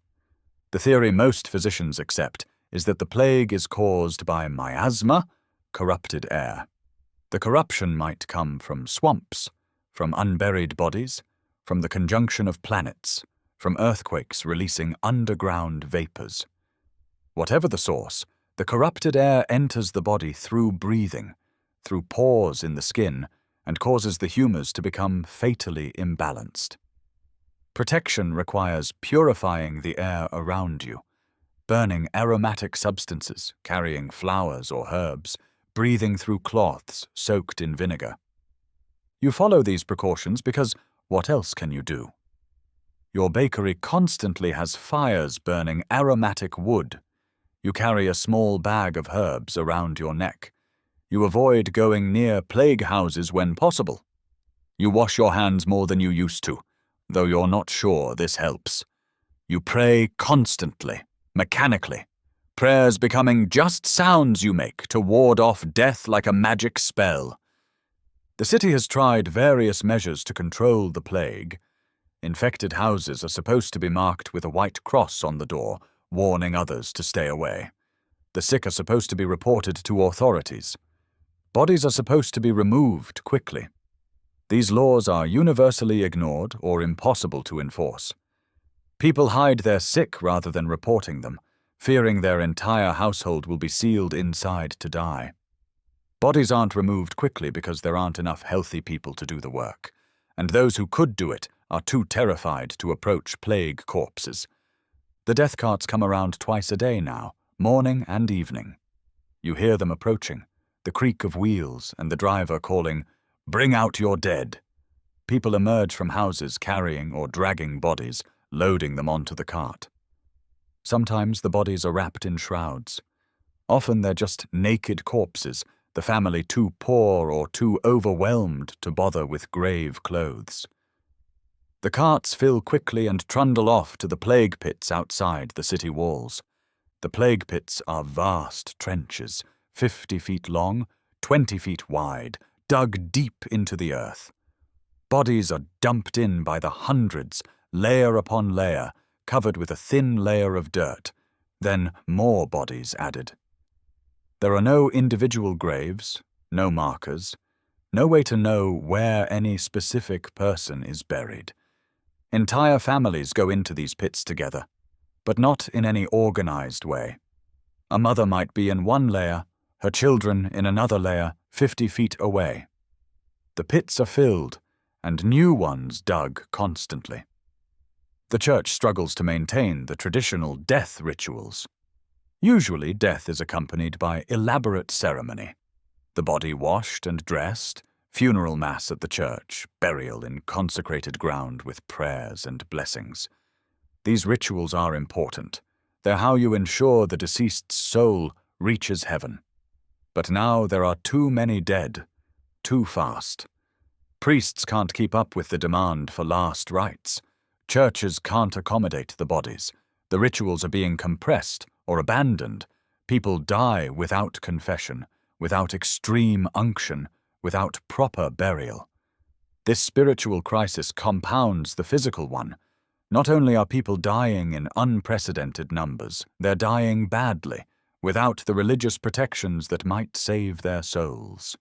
The theory most physicians accept is that the plague is caused by miasma, corrupted air. The corruption might come from swamps, from unburied bodies, from the conjunction of planets, from earthquakes releasing underground vapors. Whatever the source, the corrupted air enters the body through breathing, through pores in the skin, and causes the humors to become fatally imbalanced. Protection requires purifying the air around you, burning aromatic substances, carrying flowers or herbs, breathing through cloths soaked in vinegar. You follow these precautions because what else can you do? Your bakery constantly has fires burning aromatic wood. You carry a small bag of herbs around your neck. You avoid going near plague houses when possible. You wash your hands more than you used to, though you're not sure this helps. You pray constantly, mechanically, prayers becoming just sounds you make to ward off death like a magic spell. The city has tried various measures to control the plague. Infected houses are supposed to be marked with a white cross on the door, warning others to stay away. The sick are supposed to be reported to authorities. Bodies are supposed to be removed quickly. These laws are universally ignored or impossible to enforce. People hide their sick rather than reporting them, fearing their entire household will be sealed inside to die. Bodies aren't removed quickly because there aren't enough healthy people to do the work, and those who could do it are too terrified to approach plague corpses. The death carts come around twice a day now, morning and evening. You hear them approaching, the creak of wheels and the driver calling, "Bring out your dead." People emerge from houses carrying or dragging bodies, loading them onto the cart. Sometimes the bodies are wrapped in shrouds. Often they're just naked corpses, the family too poor or too overwhelmed to bother with grave clothes. The carts fill quickly and trundle off to the plague pits outside the city walls. The plague pits are vast trenches, 50 feet long, 20 feet wide, dug deep into the earth. Bodies are dumped in by the hundreds, layer upon layer, covered with a thin layer of dirt, then more bodies added. There are no individual graves, no markers, no way to know where any specific person is buried. Entire families go into these pits together, but not in any organized way. A mother might be in one layer, her children in another layer 50 feet away. The pits are filled, and new ones dug constantly. The church struggles to maintain the traditional death rituals. Usually, death is accompanied by elaborate ceremony. The body washed and dressed, funeral mass at the church, burial in consecrated ground with prayers and blessings. These rituals are important. They're how you ensure the deceased's soul reaches heaven. But now there are too many dead, too fast. Priests can't keep up with the demand for last rites. Churches can't accommodate the bodies. The rituals are being compressed or abandoned. People die without confession, without extreme unction, without proper burial. This spiritual crisis compounds the physical one. Not only are people dying in unprecedented numbers, they're dying badly, without the religious protections that might save their souls.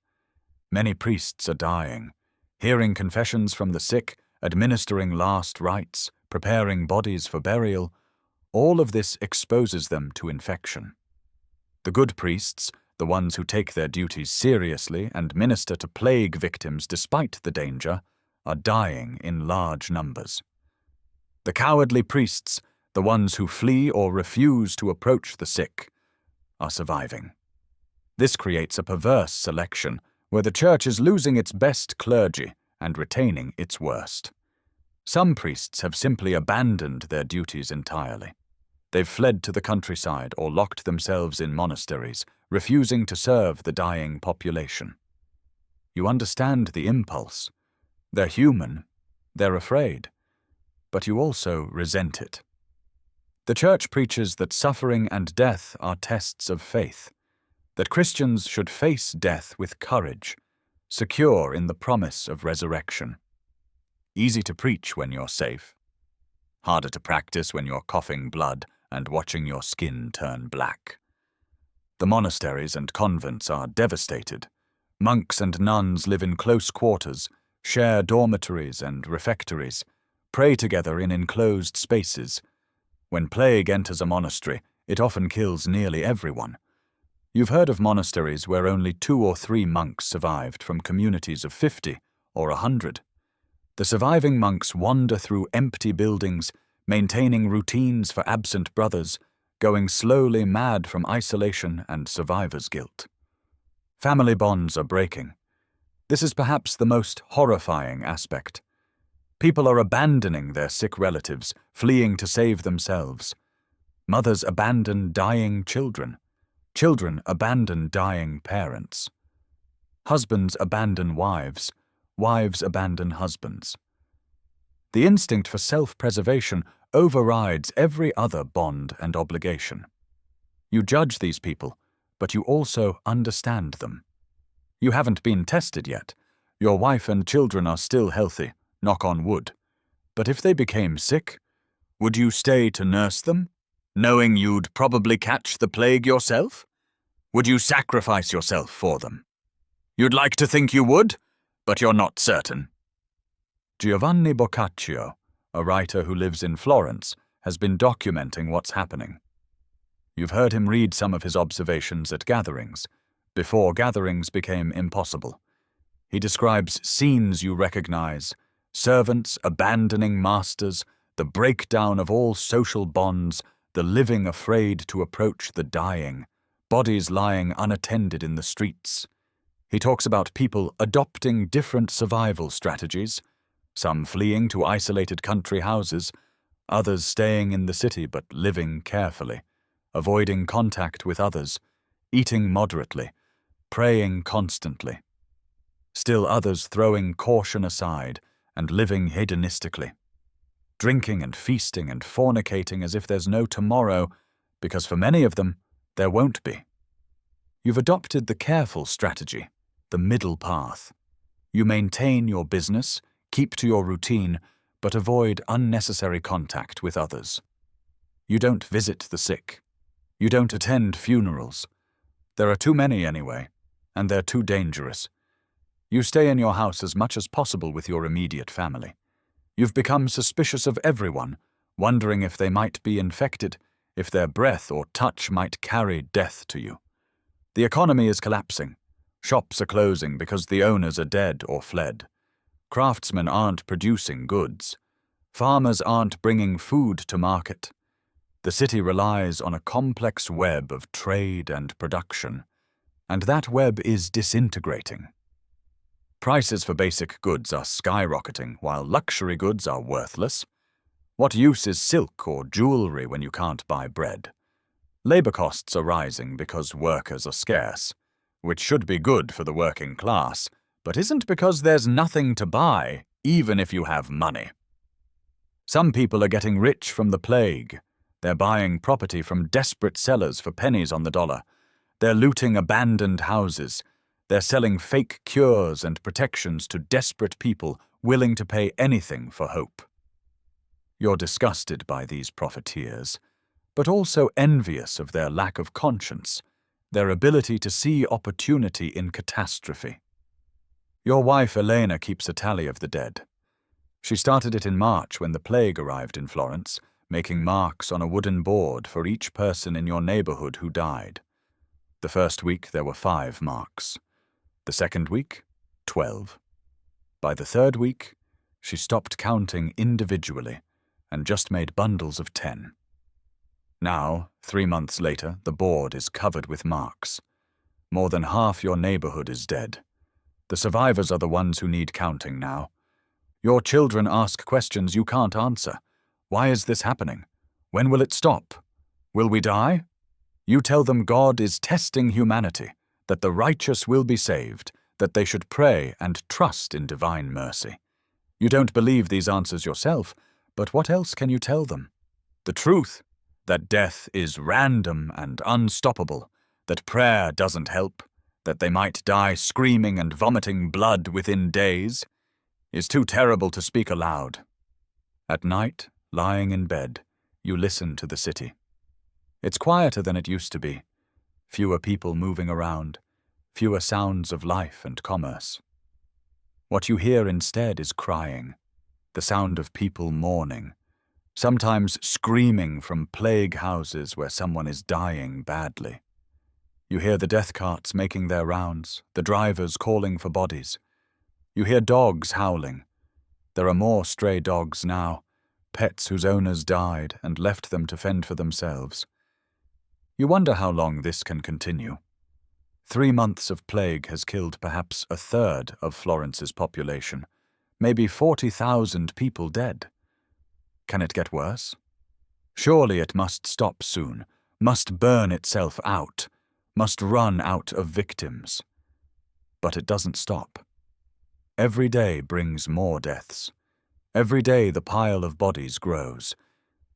Many priests are dying, hearing confessions from the sick, administering last rites, preparing bodies for burial. All of this exposes them to infection. The good priests, the ones who take their duties seriously and minister to plague victims despite the danger, are dying in large numbers. The cowardly priests, the ones who flee or refuse to approach the sick, are surviving. This creates a perverse selection where the church is losing its best clergy and retaining its worst. Some priests have simply abandoned their duties entirely. They've fled to the countryside or locked themselves in monasteries, refusing to serve the dying population. You understand the impulse. They're human. They're afraid. But you also resent it. The church preaches that suffering and death are tests of faith, that Christians should face death with courage, secure in the promise of resurrection. Easy to preach when you're safe. Harder to practice when you're coughing blood and watching your skin turn black. The monasteries and convents are devastated. Monks and nuns live in close quarters, share dormitories and refectories, pray together in enclosed spaces. When plague enters a monastery, it often kills nearly everyone. You've heard of monasteries where only 2 or 3 monks survived from communities of 50 or 100. The surviving monks wander through empty buildings, maintaining routines for absent brothers, going slowly mad from isolation and survivor's guilt. Family bonds are breaking. This is perhaps the most horrifying aspect. People are abandoning their sick relatives, fleeing to save themselves. Mothers abandon dying children. Children abandon dying parents. Husbands abandon wives. Wives abandon husbands. The instinct for self-preservation overrides every other bond and obligation. You judge these people, but you also understand them. You haven't been tested yet. Your wife and children are still healthy, knock on wood. But if they became sick, would you stay to nurse them, knowing you'd probably catch the plague yourself? Would you sacrifice yourself for them? You'd like to think you would, but you're not certain. Giovanni Boccaccio, a writer who lives in Florence, has been documenting what's happening. You've heard him read some of his observations at gatherings, before gatherings became impossible. He describes scenes you recognize: servants abandoning masters, the breakdown of all social bonds, the living afraid to approach the dying, bodies lying unattended in the streets. He talks about people adopting different survival strategies, some fleeing to isolated country houses, others staying in the city but living carefully, avoiding contact with others, eating moderately, praying constantly. Still others throwing caution aside and living hedonistically, drinking and feasting and fornicating as if there's no tomorrow, because for many of them, there won't be. You've adopted the careful strategy, the middle path. You maintain your business, keep to your routine, but avoid unnecessary contact with others. You don't visit the sick. You don't attend funerals. There are too many anyway, and they're too dangerous. You stay in your house as much as possible with your immediate family. You've become suspicious of everyone, wondering if they might be infected, if their breath or touch might carry death to you. The economy is collapsing. Shops are closing because the owners are dead or fled. Craftsmen aren't producing goods. Farmers aren't bringing food to market. The city relies on a complex web of trade and production, and that web is disintegrating. Prices for basic goods are skyrocketing, while luxury goods are worthless. What use is silk or jewelry when you can't buy bread? Labor costs are rising because workers are scarce, which should be good for the working class, but isn't because there's nothing to buy, even if you have money. Some people are getting rich from the plague. They're buying property from desperate sellers for pennies on the dollar. They're looting abandoned houses. They're selling fake cures and protections to desperate people willing to pay anything for hope. You're disgusted by these profiteers, but also envious of their lack of conscience, their ability to see opportunity in catastrophe. Your wife Elena keeps a tally of the dead. She started it in March when the plague arrived in Florence, making marks on a wooden board for each person in your neighborhood who died. The first week there were 5 marks. The second week, 12. By the third week, she stopped counting individually and just made bundles of 10. Now, 3 months later, the board is covered with marks. More than half your neighborhood is dead. The survivors are the ones who need counting now. Your children ask questions you can't answer. Why is this happening? When will it stop? Will we die? You tell them God is testing humanity, that the righteous will be saved, that they should pray and trust in divine mercy. You don't believe these answers yourself, but what else can you tell them? The truth, that death is random and unstoppable, that prayer doesn't help, that they might die screaming and vomiting blood within days, is too terrible to speak aloud. At night, lying in bed, you listen to the city. It's quieter than it used to be. Fewer people moving around, fewer sounds of life and commerce. What you hear instead is crying, the sound of people mourning, sometimes screaming from plague houses where someone is dying badly. You hear the death carts making their rounds, the drivers calling for bodies. You hear dogs howling. There are more stray dogs now, pets whose owners died and left them to fend for themselves. You wonder how long this can continue. 3 months of plague has killed perhaps 1/3 of Florence's population, maybe 40,000 people dead. Can it get worse? Surely it must stop soon, must burn itself out, must run out of victims. But it doesn't stop. Every day brings more deaths. Every day the pile of bodies grows.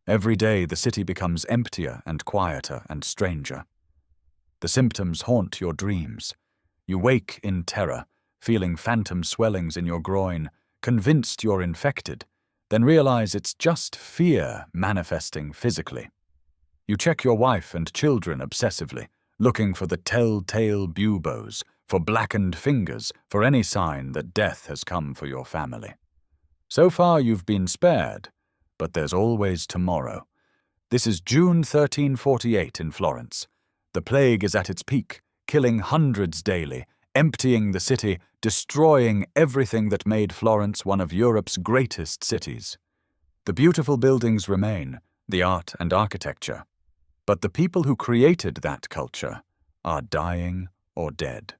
Every day the city becomes emptier and quieter and stranger. The symptoms haunt your dreams. You wake in terror, feeling phantom swellings in your groin, convinced you're infected, then realize it's just fear manifesting physically. You check your wife and children obsessively, looking for the telltale buboes, for blackened fingers, for any sign that death has come for your family. So far you've been spared, but there's always tomorrow. This is June 1348 in Florence. The plague is at its peak, killing hundreds daily, emptying the city, destroying everything that made Florence one of Europe's greatest cities. The beautiful buildings remain, the art and architecture. But the people who created that culture are dying or dead.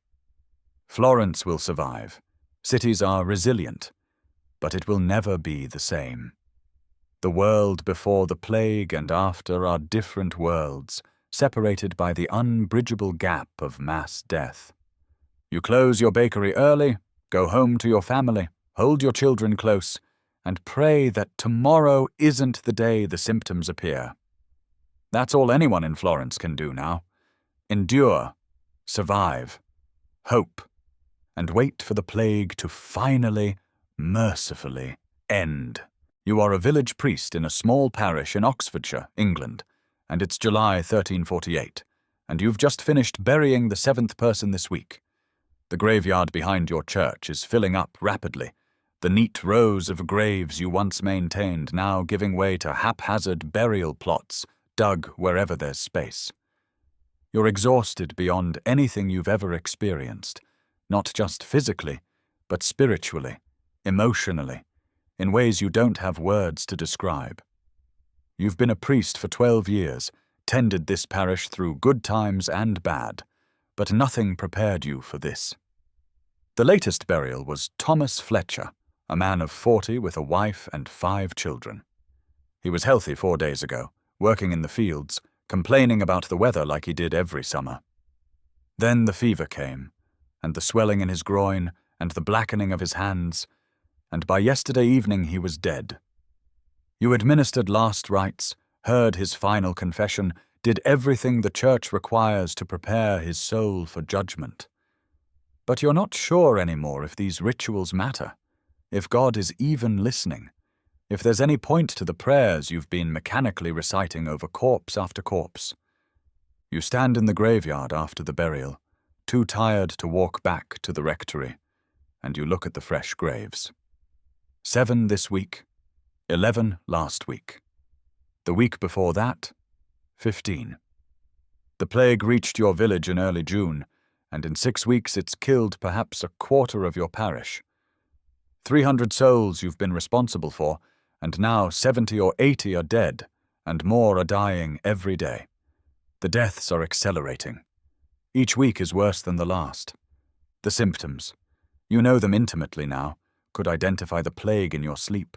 Florence will survive. Cities are resilient, but it will never be the same. The world before the plague and after are different worlds, separated by the unbridgeable gap of mass death. You close your bakery early, go home to your family, hold your children close, and pray that tomorrow isn't the day the symptoms appear. That's all anyone in Florence can do now. Endure, survive, hope, and wait for the plague to finally, mercifully end. You are a village priest in a small parish in Oxfordshire, England, and it's July 1348, and you've just finished burying the 7th person this week. The graveyard behind your church is filling up rapidly, the neat rows of graves you once maintained now giving way to haphazard burial plots dug wherever there's space. You're exhausted beyond anything you've ever experienced, not just physically, but spiritually, emotionally, in ways you don't have words to describe. You've been a priest for 12 years, tended this parish through good times and bad, but nothing prepared you for this. The latest burial was Thomas Fletcher, a man of 40 with a wife and 5 children. He was healthy 4 days ago, working in the fields, complaining about the weather like he did every summer. Then the fever came, and the swelling in his groin, and the blackening of his hands, and by yesterday evening he was dead. You administered last rites, heard his final confession, did everything the church requires to prepare his soul for judgment. But you're not sure anymore if these rituals matter, if God is even listening, if there's any point to the prayers you've been mechanically reciting over corpse after corpse. You stand in the graveyard after the burial, too tired to walk back to the rectory, and you look at the fresh graves. 7 this week, 11 last week. The week before that, 15. The plague reached your village in early June, and in 6 weeks it's killed perhaps a quarter of your parish. 300 souls you've been responsible for, and now 70 or 80 are dead, and more are dying every day. The deaths are accelerating. Each week is worse than the last. The symptoms. You know them intimately now, could identify the plague in your sleep.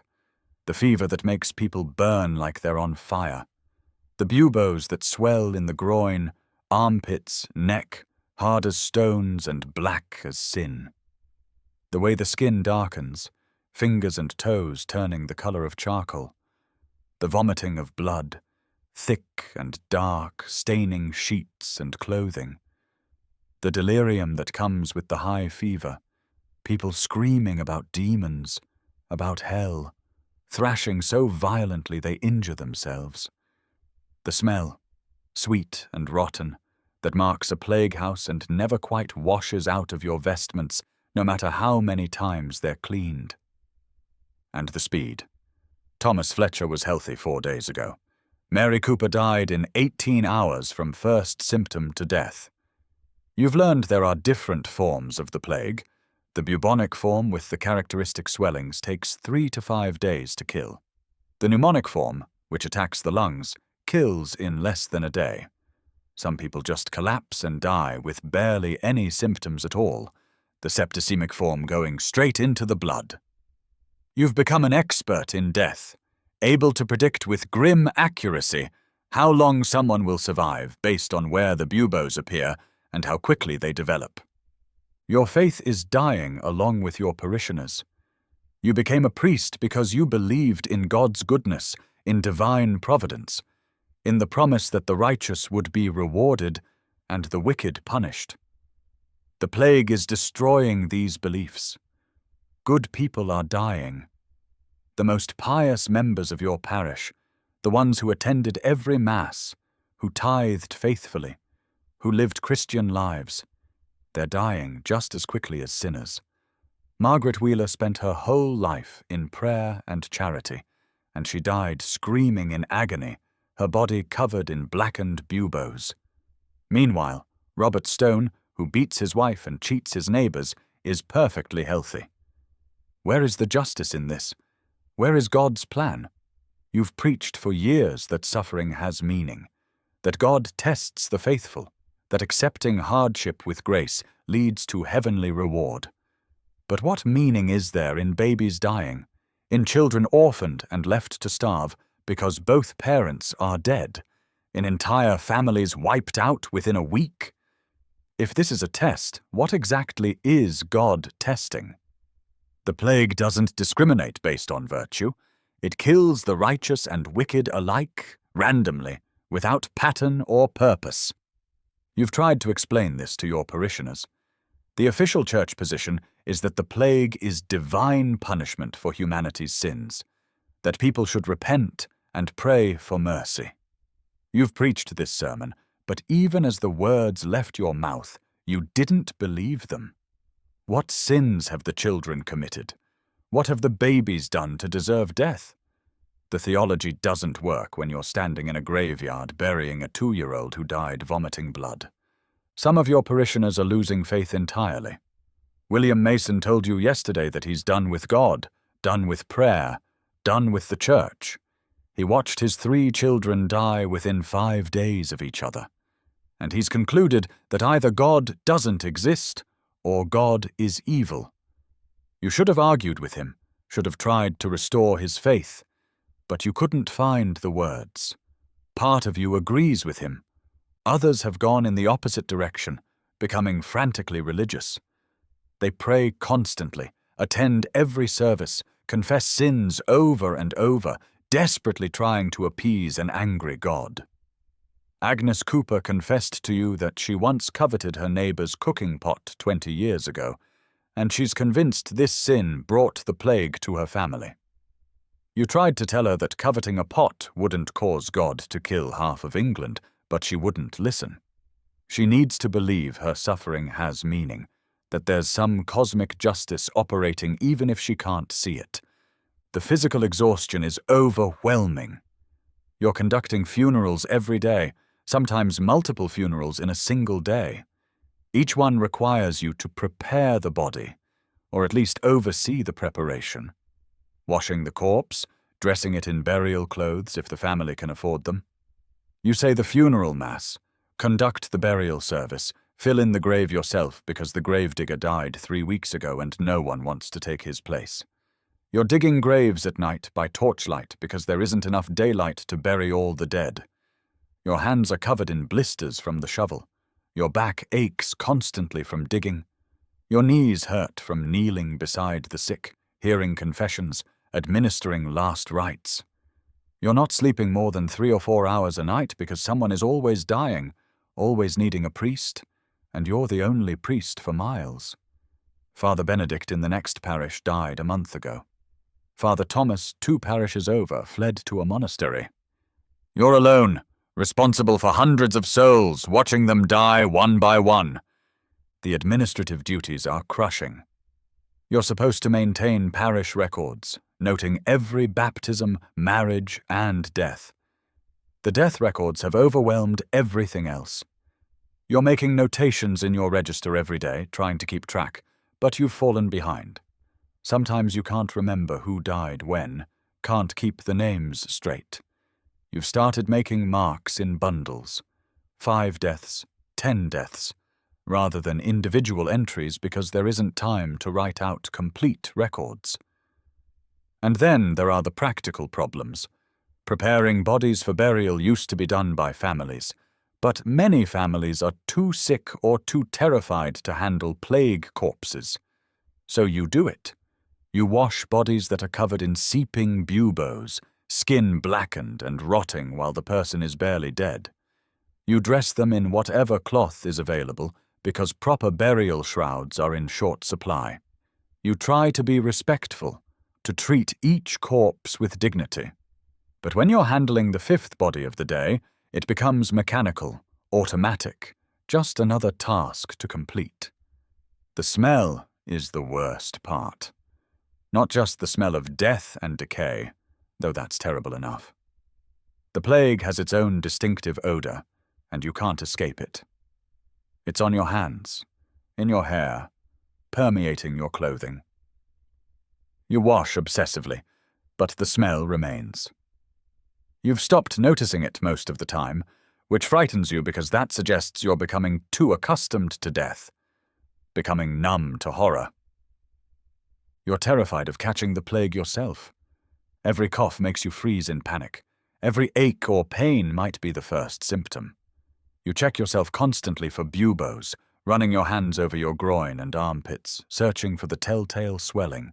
The fever that makes people burn like they're on fire. The buboes that swell in the groin, armpits, neck, hard as stones and black as sin. The way the skin darkens, fingers and toes turning the color of charcoal. The vomiting of blood, thick and dark, staining sheets and clothing. The delirium that comes with the high fever, people screaming about demons, about hell, thrashing so violently they injure themselves. The smell, sweet and rotten, that marks a plague house and never quite washes out of your vestments, no matter how many times they're cleaned. And the speed. Thomas Fletcher was healthy 4 days ago. Mary Cooper died in 18 hours from first symptom to death. You've learned there are different forms of the plague. The bubonic form with the characteristic swellings takes 3 to 5 days to kill. The pneumonic form, which attacks the lungs, kills in less than a day. Some people just collapse and die with barely any symptoms at all, the septicemic form going straight into the blood. You've become an expert in death, able to predict with grim accuracy how long someone will survive based on where the buboes appear and how quickly they develop. Your faith is dying along with your parishioners. You became a priest because you believed in God's goodness, in divine providence, in the promise that the righteous would be rewarded and the wicked punished. The plague is destroying these beliefs. Good people are dying. The most pious members of your parish, the ones who attended every Mass, who tithed faithfully, who lived Christian lives, they're dying just as quickly as sinners. Margaret Wheeler spent her whole life in prayer and charity, and she died screaming in agony, her body covered in blackened buboes. Meanwhile, Robert Stone, who beats his wife and cheats his neighbors, is perfectly healthy. Where is the justice in this? Where is God's plan? You've preached for years that suffering has meaning, that God tests the faithful, that accepting hardship with grace leads to heavenly reward. But what meaning is there in babies dying, in children orphaned and left to starve because both parents are dead, in entire families wiped out within a week? If this is a test, what exactly is God testing? The plague doesn't discriminate based on virtue. It kills the righteous and wicked alike, randomly, without pattern or purpose. You've tried to explain this to your parishioners. The official church position is that the plague is divine punishment for humanity's sins, that people should repent and pray for mercy. You've preached this sermon, but even as the words left your mouth, you didn't believe them. What sins have the children committed? What have the babies done to deserve death? The theology doesn't work when you're standing in a graveyard burying a 2-year-old who died vomiting blood. Some of your parishioners are losing faith entirely. William Mason told you yesterday that he's done with God, done with prayer, done with the church. He watched his 3 children die within 5 days of each other. And he's concluded that either God doesn't exist or God is evil. You should have argued with him, should have tried to restore his faith, but you couldn't find the words. Part of you agrees with him. Others have gone in the opposite direction, becoming frantically religious. They pray constantly, attend every service, confess sins over and over, desperately trying to appease an angry God. Agnes Cooper confessed to you that she once coveted her neighbor's cooking pot 20 years ago, and she's convinced this sin brought the plague to her family. You tried to tell her that coveting a pot wouldn't cause God to kill half of England, but she wouldn't listen. She needs to believe her suffering has meaning, that there's some cosmic justice operating even if she can't see it. The physical exhaustion is overwhelming. You're conducting funerals every day, sometimes multiple funerals in a single day. Each one requires you to prepare the body, or at least oversee the preparation. Washing the corpse, dressing it in burial clothes if the family can afford them. You say the funeral mass, conduct the burial service, fill in the grave yourself because the gravedigger died 3 weeks ago and no one wants to take his place. You're digging graves at night by torchlight because there isn't enough daylight to bury all the dead. Your hands are covered in blisters from the shovel. Your back aches constantly from digging. Your knees hurt from kneeling beside the sick, hearing confessions, administering last rites. You're not sleeping more than 3 or 4 hours a night because someone is always dying, always needing a priest, and you're the only priest for miles. Father Benedict in the next parish died a month ago. Father Thomas, 2 parishes over, fled to a monastery. You're alone, responsible for hundreds of souls, watching them die one by one. The administrative duties are crushing. You're supposed to maintain parish records, noting every baptism, marriage, and death. The death records have overwhelmed everything else. You're making notations in your register every day, trying to keep track, but you've fallen behind. Sometimes you can't remember who died when, can't keep the names straight. You've started making marks in bundles. 5 deaths, 10 deaths, rather than individual entries because there isn't time to write out complete records. And then there are the practical problems. Preparing bodies for burial used to be done by families, but many families are too sick or too terrified to handle plague corpses. So you do it. You wash bodies that are covered in seeping buboes, skin blackened and rotting while the person is barely dead. You dress them in whatever cloth is available because proper burial shrouds are in short supply. You try to be respectful, to treat each corpse with dignity. But when you're handling the fifth body of the day, it becomes mechanical, automatic, just another task to complete. The smell is the worst part. Not just the smell of death and decay, though that's terrible enough. The plague has its own distinctive odor, and you can't escape it. It's on your hands, in your hair, permeating your clothing. You wash obsessively, but the smell remains. You've stopped noticing it most of the time, which frightens you because that suggests you're becoming too accustomed to death, becoming numb to horror. You're terrified of catching the plague yourself. Every cough makes you freeze in panic. Every ache or pain might be the first symptom. You check yourself constantly for buboes, running your hands over your groin and armpits, searching for the telltale swelling.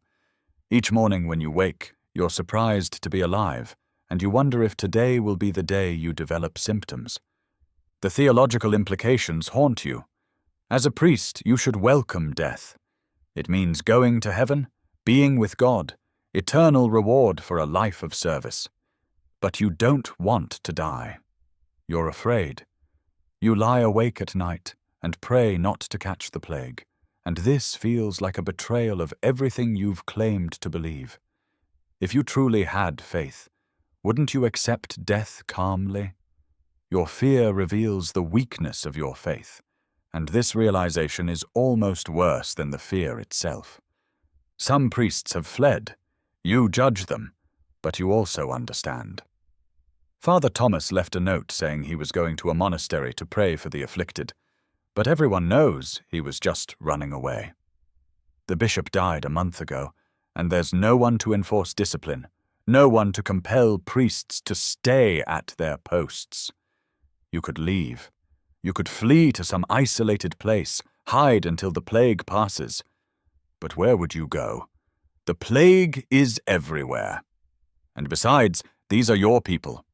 Each morning when you wake, you're surprised to be alive, and you wonder if today will be the day you develop symptoms. The theological implications haunt you. As a priest, you should welcome death. It means going to heaven, being with God, eternal reward for a life of service. But you don't want to die. You're afraid. You lie awake at night and pray not to catch the plague, and this feels like a betrayal of everything you've claimed to believe. If you truly had faith, wouldn't you accept death calmly? Your fear reveals the weakness of your faith, and this realization is almost worse than the fear itself. Some priests have fled. You judge them, but you also understand. Father Thomas left a note saying he was going to a monastery to pray for the afflicted, but everyone knows he was just running away. The bishop died a month ago, and there's no one to enforce discipline, no one to compel priests to stay at their posts. You could leave. You could flee to some isolated place, hide until the plague passes. But where would you go? The plague is everywhere. And besides, these are your people.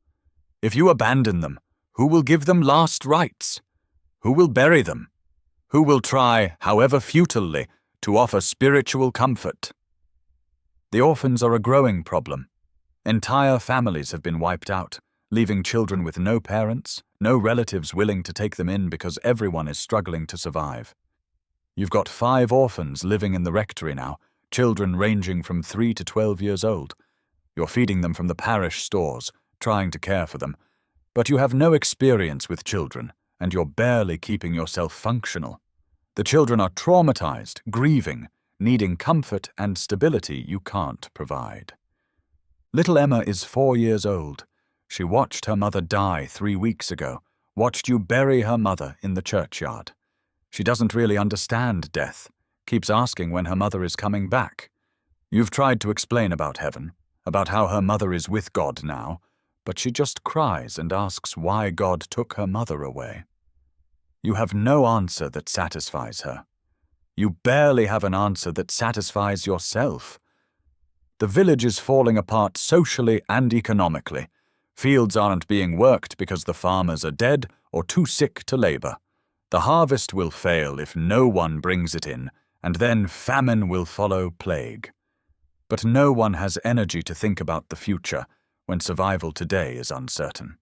If you abandon them, who will give them last rites? Who will bury them? Who will try, however futilely, to offer spiritual comfort? The orphans are a growing problem. Entire families have been wiped out, leaving children with no parents, no relatives willing to take them in because everyone is struggling to survive. You've got 5 orphans living in the rectory now, children ranging from 3 to 12 years old. You're feeding them from the parish stores, trying to care for them, but you have no experience with children, and you're barely keeping yourself functional. The children are traumatized, grieving, needing comfort and stability you can't provide. Little Emma is 4 years old. She watched her mother die 3 weeks ago, watched you bury her mother in the churchyard. She doesn't really understand death, keeps asking when her mother is coming back. You've tried to explain about heaven, about how her mother is with God now, but she just cries and asks why God took her mother away. You have no answer that satisfies her. You barely have an answer that satisfies yourself. The village is falling apart socially and economically. Fields aren't being worked because the farmers are dead or too sick to labor. The harvest will fail if no one brings it in, and then famine will follow plague. But no one has energy to think about the future when survival today is uncertain.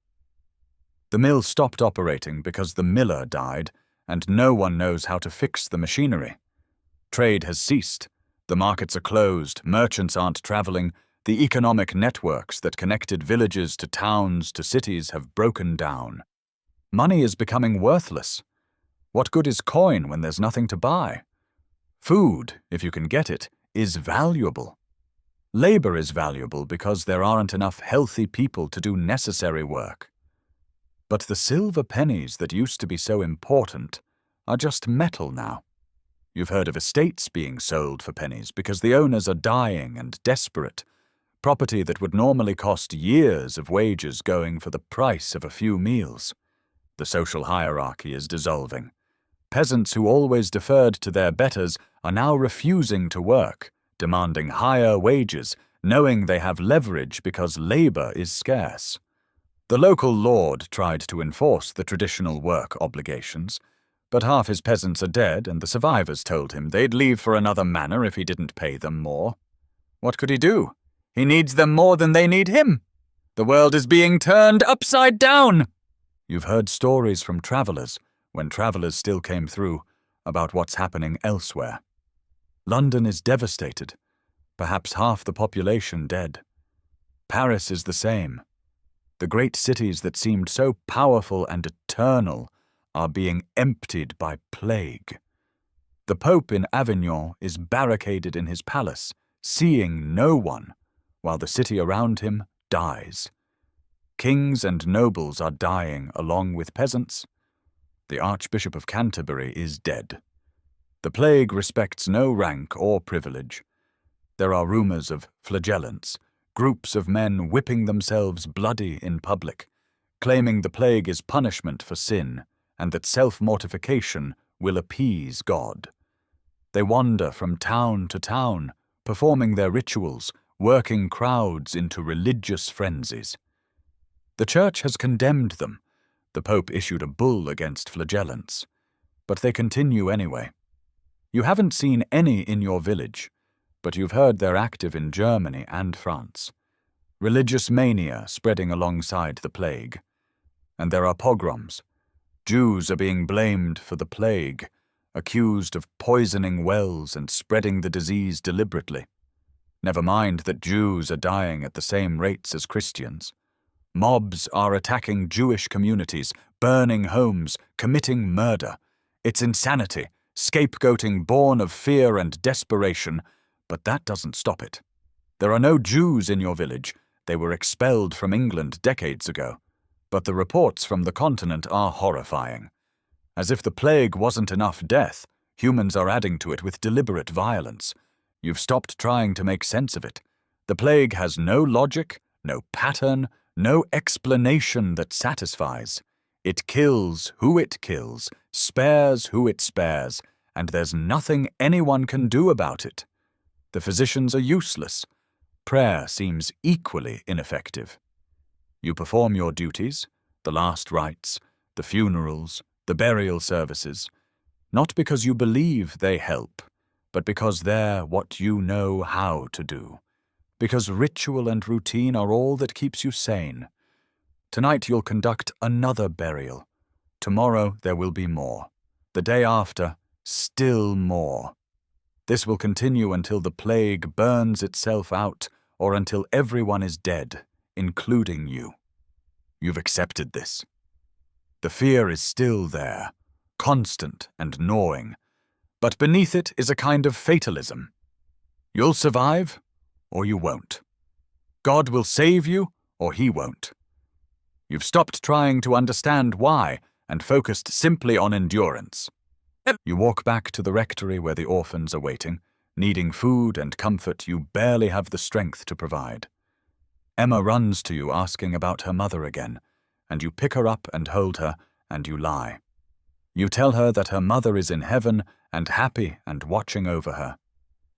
The mill stopped operating because the miller died, and no one knows how to fix the machinery. Trade has ceased. The markets are closed, merchants aren't traveling, the economic networks that connected villages to towns to cities have broken down. Money is becoming worthless. What good is coin when there's nothing to buy? Food, if you can get it, is valuable. Labor is valuable because there aren't enough healthy people to do necessary work. But the silver pennies that used to be so important are just metal now. You've heard of estates being sold for pennies because the owners are dying and desperate, property that would normally cost years of wages going for the price of a few meals. The social hierarchy is dissolving. Peasants who always deferred to their betters are now refusing to work, demanding higher wages, knowing they have leverage because labor is scarce. The local lord tried to enforce the traditional work obligations, but half his peasants are dead, and the survivors told him they'd leave for another manor if he didn't pay them more. What could he do? He needs them more than they need him. The world is being turned upside down. You've heard stories from travelers, when travelers still came through, about what's happening elsewhere. London is devastated, perhaps half the population dead. Paris is the same. The great cities that seemed so powerful and eternal are being emptied by plague. The Pope in Avignon is barricaded in his palace, seeing no one, while the city around him dies. Kings and nobles are dying along with peasants. The Archbishop of Canterbury is dead. The plague respects no rank or privilege. There are rumors of flagellants, groups of men whipping themselves bloody in public, claiming the plague is punishment for sin and that self-mortification will appease God. They wander from town to town, performing their rituals, working crowds into religious frenzies. The Church has condemned them. The Pope issued a bull against flagellants, but they continue anyway. You haven't seen any in your village, but you've heard they're active in Germany and France. Religious mania spreading alongside the plague. And there are pogroms. Jews are being blamed for the plague, accused of poisoning wells and spreading the disease deliberately. Never mind that Jews are dying at the same rates as Christians. Mobs are attacking Jewish communities, burning homes, committing murder. It's insanity, scapegoating born of fear and desperation, but that doesn't stop it. There are no Jews in your village. They were expelled from England decades ago. But the reports from the continent are horrifying. As if the plague wasn't enough death, humans are adding to it with deliberate violence. You've stopped trying to make sense of it. The plague has no logic, no pattern, no explanation that satisfies. It kills who it kills, spares who it spares, and there's nothing anyone can do about it. The physicians are useless. Prayer seems equally ineffective. You perform your duties, the last rites, the funerals, the burial services, not because you believe they help, but because they're what you know how to do. Because ritual and routine are all that keeps you sane. Tonight you'll conduct another burial. Tomorrow there will be more. The day after, still more. This will continue until the plague burns itself out, or until everyone is dead, including you. You've accepted this. The fear is still there, constant and gnawing, but beneath it is a kind of fatalism. You'll survive, or you won't. God will save you, or he won't. You've stopped trying to understand why and focused simply on endurance. You walk back to the rectory where the orphans are waiting, needing food and comfort you barely have the strength to provide. Emma runs to you asking about her mother again, and you pick her up and hold her, and you lie. You tell her that her mother is in heaven and happy and watching over her.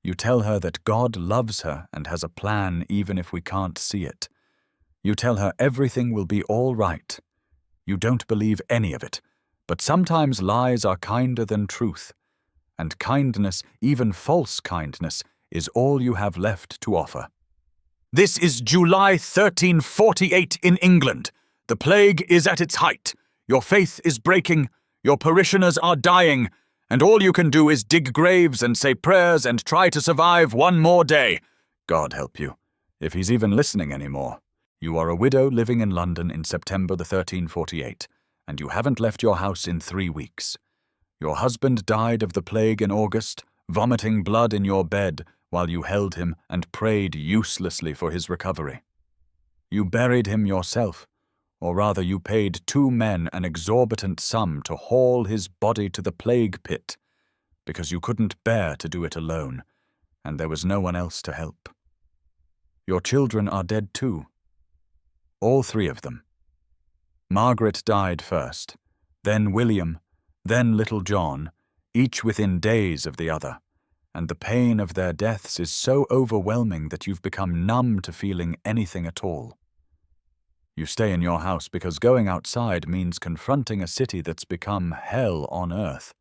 You tell her that God loves her and has a plan even if we can't see it. You tell her everything will be all right. You don't believe any of it, but sometimes lies are kinder than truth, and kindness, even false kindness, is all you have left to offer. This is July 1348 in England. The plague is at its height. Your faith is breaking. Your parishioners are dying. And all you can do is dig graves and say prayers and try to survive one more day. God help you, if he's even listening anymore. You are a widow living in London in September 1348, and you haven't left your house in 3 weeks. Your husband died of the plague in August, vomiting blood in your bed while you held him and prayed uselessly for his recovery. You buried him yourself, or rather you paid 2 men an exorbitant sum to haul his body to the plague pit, because you couldn't bear to do it alone, and there was no one else to help. Your children are dead too. All three of them. Margaret died first, then William, then little John, each within days of the other, and the pain of their deaths is so overwhelming that you've become numb to feeling anything at all. You stay in your house because going outside means confronting a city that's become hell on earth.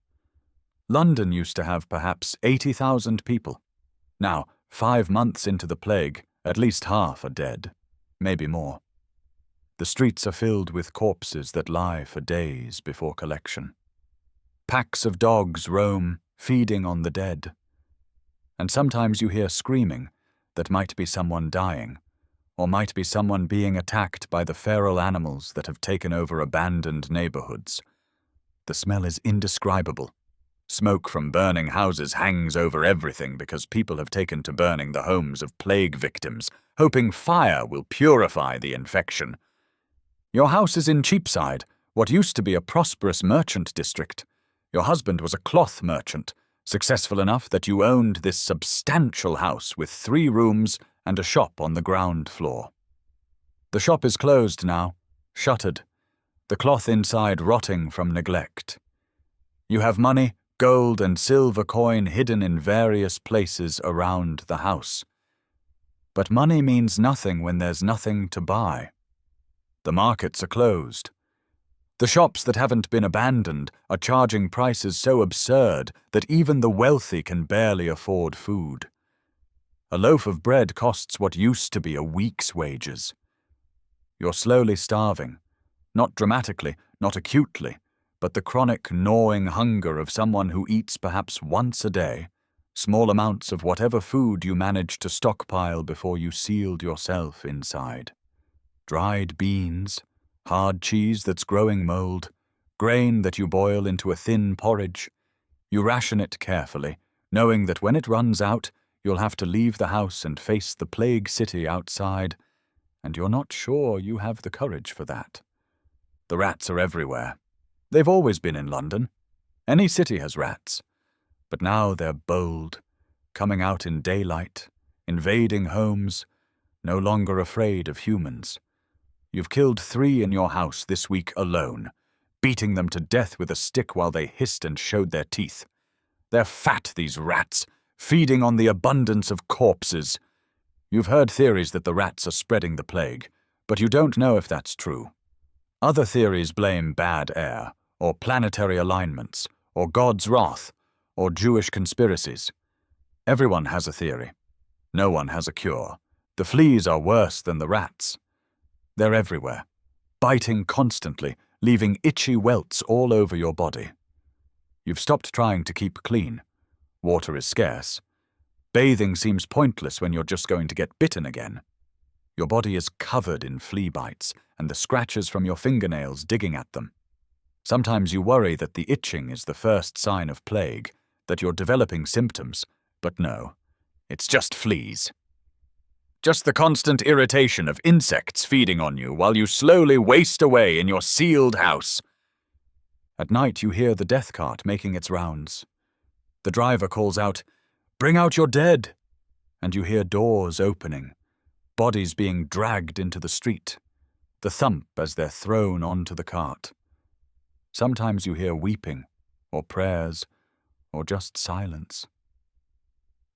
London used to have perhaps 80,000 people. Now, 5 months into the plague, at least half are dead, maybe more. The streets are filled with corpses that lie for days before collection. Packs of dogs roam, feeding on the dead. And sometimes you hear screaming that might be someone dying, or might be someone being attacked by the feral animals that have taken over abandoned neighborhoods. The smell is indescribable. Smoke from burning houses hangs over everything because people have taken to burning the homes of plague victims, hoping fire will purify the infection. Your house is in Cheapside, what used to be a prosperous merchant district. Your husband was a cloth merchant, successful enough that you owned this substantial house with 3 rooms and a shop on the ground floor. The shop is closed now, shuttered, the cloth inside rotting from neglect. You have money, gold and silver coin hidden in various places around the house. But money means nothing when there's nothing to buy. The markets are closed. The shops that haven't been abandoned are charging prices so absurd that even the wealthy can barely afford food. A loaf of bread costs what used to be a week's wages. You're slowly starving, not dramatically, not acutely, but the chronic gnawing hunger of someone who eats perhaps once a day, small amounts of whatever food you managed to stockpile before you sealed yourself inside. Dried beans, hard cheese that's growing mold, grain that you boil into a thin porridge. You ration it carefully, knowing that when it runs out, you'll have to leave the house and face the plague city outside, and you're not sure you have the courage for that. The rats are everywhere. They've always been in London. Any city has rats. But now they're bold, coming out in daylight, invading homes, no longer afraid of humans. You've killed 3 in your house this week alone, beating them to death with a stick while they hissed and showed their teeth. They're fat, these rats, feeding on the abundance of corpses. You've heard theories that the rats are spreading the plague, but you don't know if that's true. Other theories blame bad air, or planetary alignments, or God's wrath, or Jewish conspiracies. Everyone has a theory. No one has a cure. The fleas are worse than the rats. They're everywhere, biting constantly, leaving itchy welts all over your body. You've stopped trying to keep clean. Water is scarce. Bathing seems pointless when you're just going to get bitten again. Your body is covered in flea bites and the scratches from your fingernails digging at them. Sometimes you worry that the itching is the first sign of plague, that you're developing symptoms, but no, it's just fleas. Just the constant irritation of insects feeding on you while you slowly waste away in your sealed house. At night you hear the death cart making its rounds. The driver calls out, "Bring out your dead!" And you hear doors opening, bodies being dragged into the street, the thump as they're thrown onto the cart. Sometimes you hear weeping, or prayers, or just silence.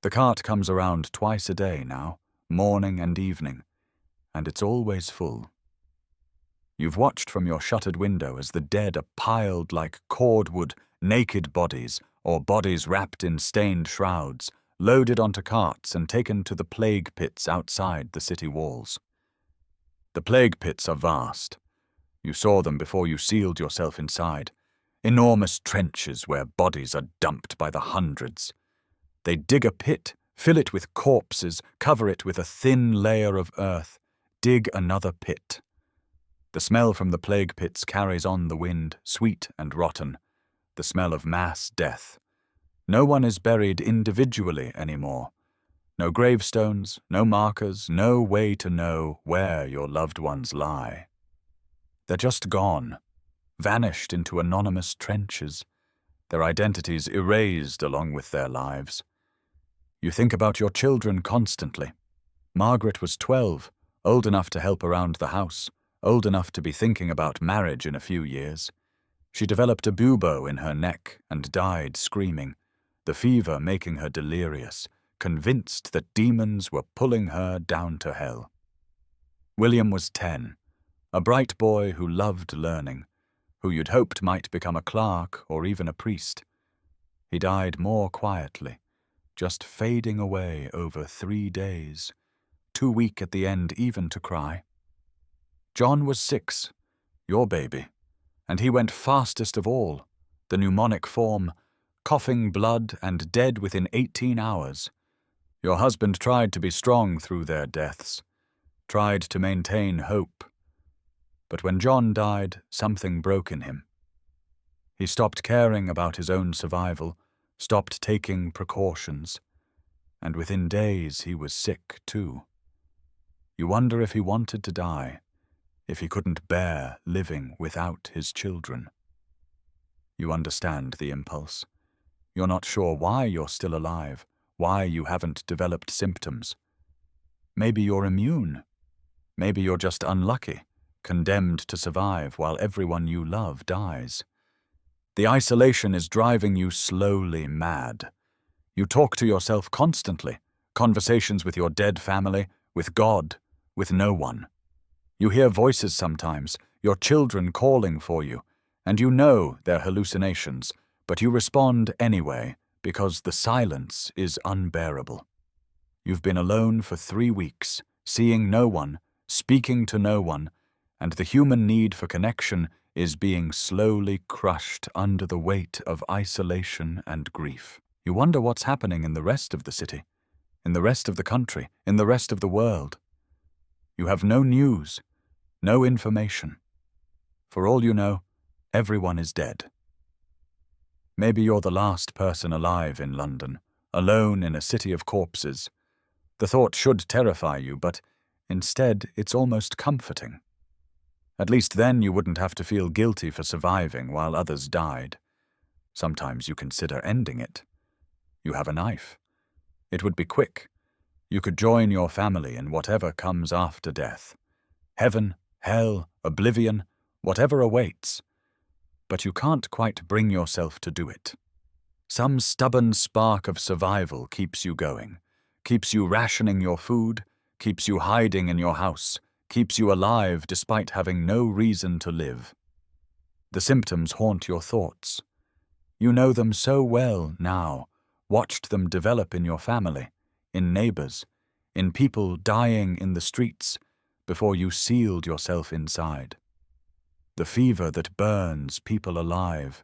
The cart comes around twice a day now, morning and evening, and it's always full. You've watched from your shuttered window as the dead are piled like cordwood, naked bodies, or bodies wrapped in stained shrouds, loaded onto carts and taken to the plague pits outside the city walls. The plague pits are vast. You saw them before you sealed yourself inside. Enormous trenches where bodies are dumped by the hundreds. They dig a pit, fill it with corpses, cover it with a thin layer of earth, dig another pit. The smell from the plague pits carries on the wind, sweet and rotten, the smell of mass death. No one is buried individually anymore. No gravestones, no markers, no way to know where your loved ones lie. They're just gone, vanished into anonymous trenches, their identities erased along with their lives. You think about your children constantly. Margaret was 12, old enough to help around the house, old enough to be thinking about marriage in a few years. She developed a bubo in her neck and died screaming, the fever making her delirious, convinced that demons were pulling her down to hell. William was 10, a bright boy who loved learning, who you'd hoped might become a clerk or even a priest. He died more quietly, just fading away over 3 days, too weak at the end even to cry. John was 6, your baby, and he went fastest of all, the pneumonic form, coughing blood and dead within 18 hours. Your husband tried to be strong through their deaths, tried to maintain hope. But when John died, something broke in him. He stopped caring about his own survival, stopped taking precautions, and within days he was sick too. You wonder if he wanted to die, if he couldn't bear living without his children. You understand the impulse. You're not sure why you're still alive, why you haven't developed symptoms. Maybe you're immune. Maybe you're just unlucky, condemned to survive while everyone you love dies. The isolation is driving you slowly mad. You talk to yourself constantly, conversations with your dead family, with God, with no one. You hear voices sometimes, your children calling for you, and you know they're hallucinations, but you respond anyway because the silence is unbearable. You've been alone for 3 weeks, seeing no one, speaking to no one, and the human need for connection is being slowly crushed under the weight of isolation and grief. You wonder what's happening in the rest of the city, in the rest of the country, in the rest of the world. You have no news, no information. For all you know, everyone is dead. Maybe you're the last person alive in London, alone in a city of corpses. The thought should terrify you, but instead it's almost comforting. At least then you wouldn't have to feel guilty for surviving while others died. Sometimes you consider ending it. You have a knife. It would be quick. You could join your family in whatever comes after death. Heaven, hell, oblivion, whatever awaits. But you can't quite bring yourself to do it. Some stubborn spark of survival keeps you going, keeps you rationing your food, keeps you hiding in your house, keeps you alive despite having no reason to live. The symptoms haunt your thoughts. You know them so well now, watched them develop in your family, in neighbors, in people dying in the streets, before you sealed yourself inside. The fever that burns people alive,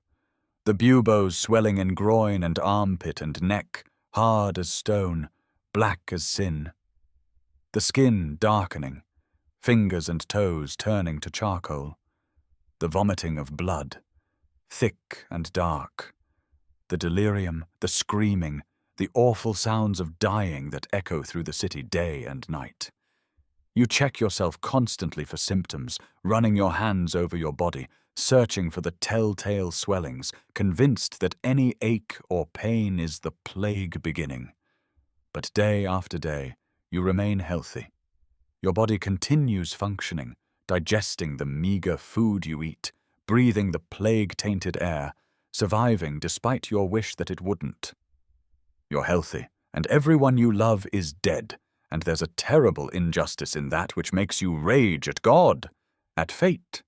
the buboes swelling in groin and armpit and neck, hard as stone, black as sin. The skin darkening, fingers and toes turning to charcoal. The vomiting of blood, thick and dark. The delirium, the screaming, the awful sounds of dying that echo through the city day and night. You check yourself constantly for symptoms, running your hands over your body, searching for the telltale swellings, convinced that any ache or pain is the plague beginning. But day after day, you remain healthy. Your body continues functioning, digesting the meager food you eat, breathing the plague-tainted air, surviving despite your wish that it wouldn't. You're healthy, and everyone you love is dead, and there's a terrible injustice in that which makes you rage at God, at fate,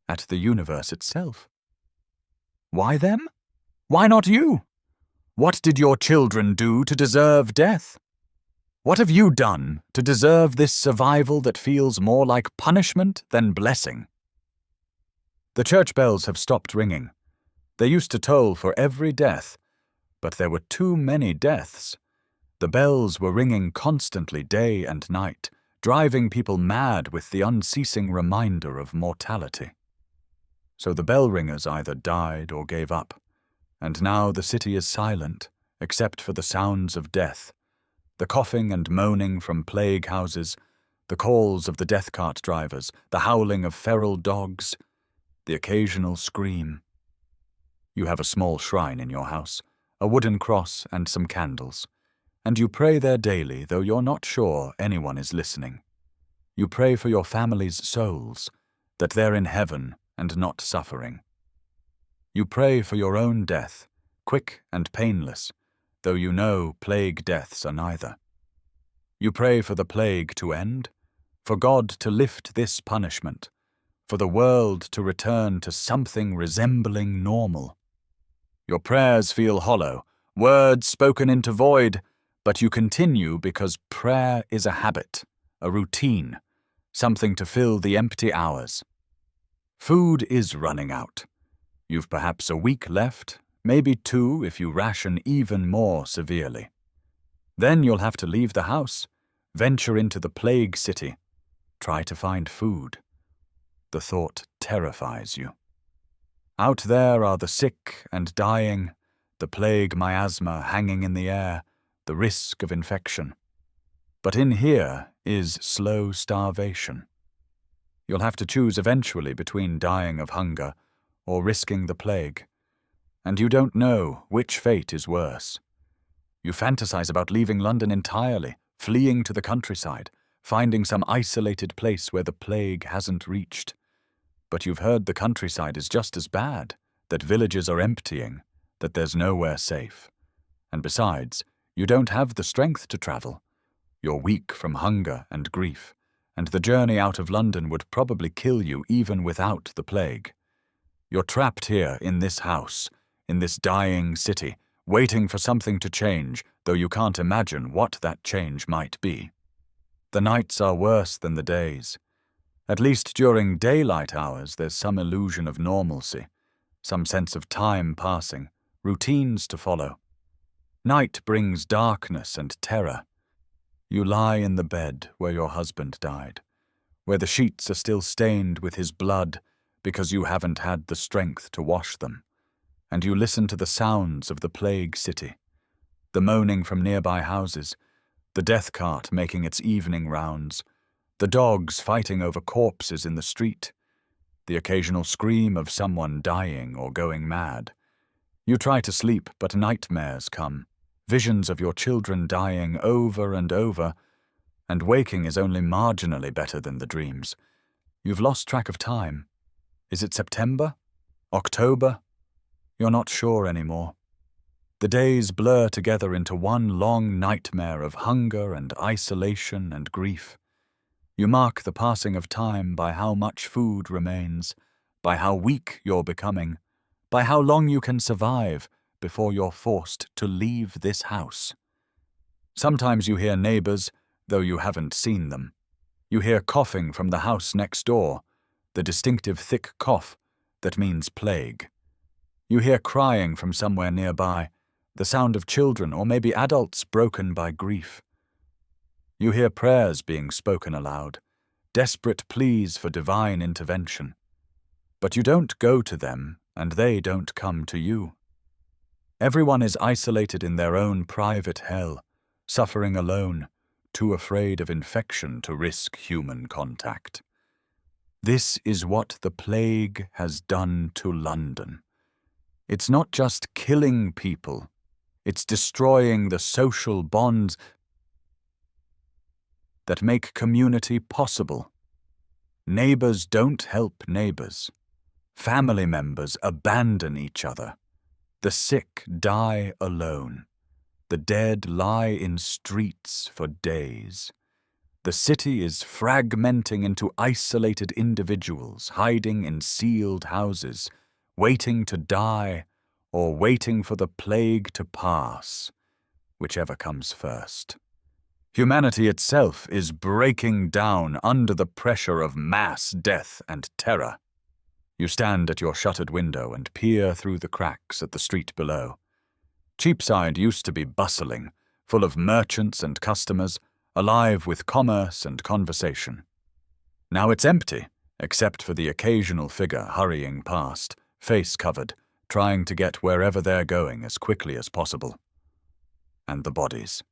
at the universe itself. Why them? Why not you? What did your children do to deserve death? What have you done to deserve this survival that feels more like punishment than blessing? The church bells have stopped ringing. They used to toll for every death, but there were too many deaths. The bells were ringing constantly day and night, driving people mad with the unceasing reminder of mortality. So the bell ringers either died or gave up, and now the city is silent, except for the sounds of death, the coughing and moaning from plague houses, the calls of the death cart drivers, the howling of feral dogs, the occasional scream. You have a small shrine in your house, a wooden cross and some candles, And you pray there daily, though you're not sure anyone is listening. You pray for your family's souls, that they're in heaven and not suffering. You pray for your own death, quick and painless, though you know plague deaths are neither. You pray for the plague to end, for God to lift this punishment, for the world to return to something resembling normal. Your prayers feel hollow, words spoken into void, but you continue because prayer is a habit, a routine, something to fill the empty hours. Food is running out. You've perhaps a week left, maybe 2 if you ration even more severely. Then you'll have to leave the house, venture into the plague city, try to find food. The thought terrifies you. Out there are the sick and dying, the plague miasma hanging in the air, the risk of infection. But in here is slow starvation. You'll have to choose eventually between dying of hunger or risking the plague, and you don't know which fate is worse. You fantasize about leaving London entirely, fleeing to the countryside, finding some isolated place where the plague hasn't reached. But you've heard the countryside is just as bad, that villages are emptying, that there's nowhere safe. And besides, you don't have the strength to travel. You're weak from hunger and grief, and the journey out of London would probably kill you even without the plague. You're trapped here in this house, in this dying city, waiting for something to change, though you can't imagine what that change might be. The nights are worse than the days. At least during daylight hours, there's some illusion of normalcy, some sense of time passing, routines to follow. Night brings darkness and terror. You lie in the bed where your husband died, where the sheets are still stained with his blood because you haven't had the strength to wash them, and you listen to the sounds of the plague city, the moaning from nearby houses, the death cart making its evening rounds, the dogs fighting over corpses in the street, the occasional scream of someone dying or going mad. You try to sleep, but nightmares come, visions of your children dying over and over, and waking is only marginally better than the dreams. You've lost track of time. Is it September? October? You're not sure anymore. The days blur together into one long nightmare of hunger and isolation and grief. You mark the passing of time by how much food remains, by how weak you're becoming, by how long you can survive before you're forced to leave this house. Sometimes you hear neighbors, though you haven't seen them. You hear coughing from the house next door, the distinctive thick cough that means plague. You hear crying from somewhere nearby, the sound of children or maybe adults broken by grief. You hear prayers being spoken aloud, desperate pleas for divine intervention. But you don't go to them, and they don't come to you. Everyone is isolated in their own private hell, suffering alone, too afraid of infection to risk human contact. This is what the plague has done to London. It's not just killing people, it's destroying the social bonds that make community possible. Neighbors don't help neighbors. Family members abandon each other. The sick die alone. The dead lie in streets for days. The city is fragmenting into isolated individuals hiding in sealed houses, waiting to die or waiting for the plague to pass, whichever comes first. Humanity itself is breaking down under the pressure of mass death and terror. You stand at your shuttered window and peer through the cracks at the street below. Cheapside used to be bustling, full of merchants and customers, alive with commerce and conversation. Now it's empty, except for the occasional figure hurrying past, face covered, trying to get wherever they're going as quickly as possible. And the bodies.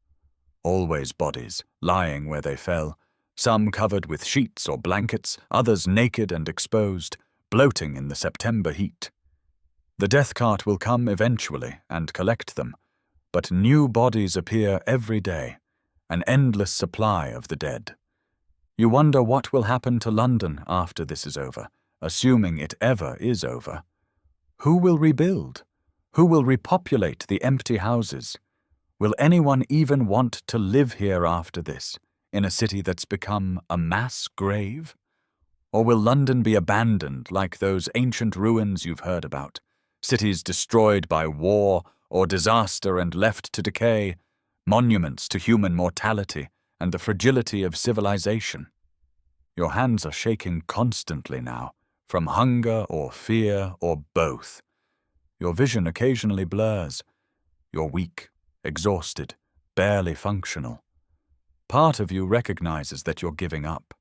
Always bodies, lying where they fell, some covered with sheets or blankets, others naked and exposed, bloating in the September heat. The death cart will come eventually and collect them, But new bodies appear every day, an endless supply of the dead. You wonder what will happen to London after this is over, assuming it ever is over. Who will rebuild? Who will repopulate the empty houses? Will anyone even want to live here after this, in a city that's become a mass grave? Or will London be abandoned like those ancient ruins you've heard about, cities destroyed by war or disaster and left to decay, monuments to human mortality and the fragility of civilization? Your hands are shaking constantly now, from hunger or fear or both. Your vision occasionally blurs. You're weak, exhausted, barely functional. Part of you recognizes that you're giving up,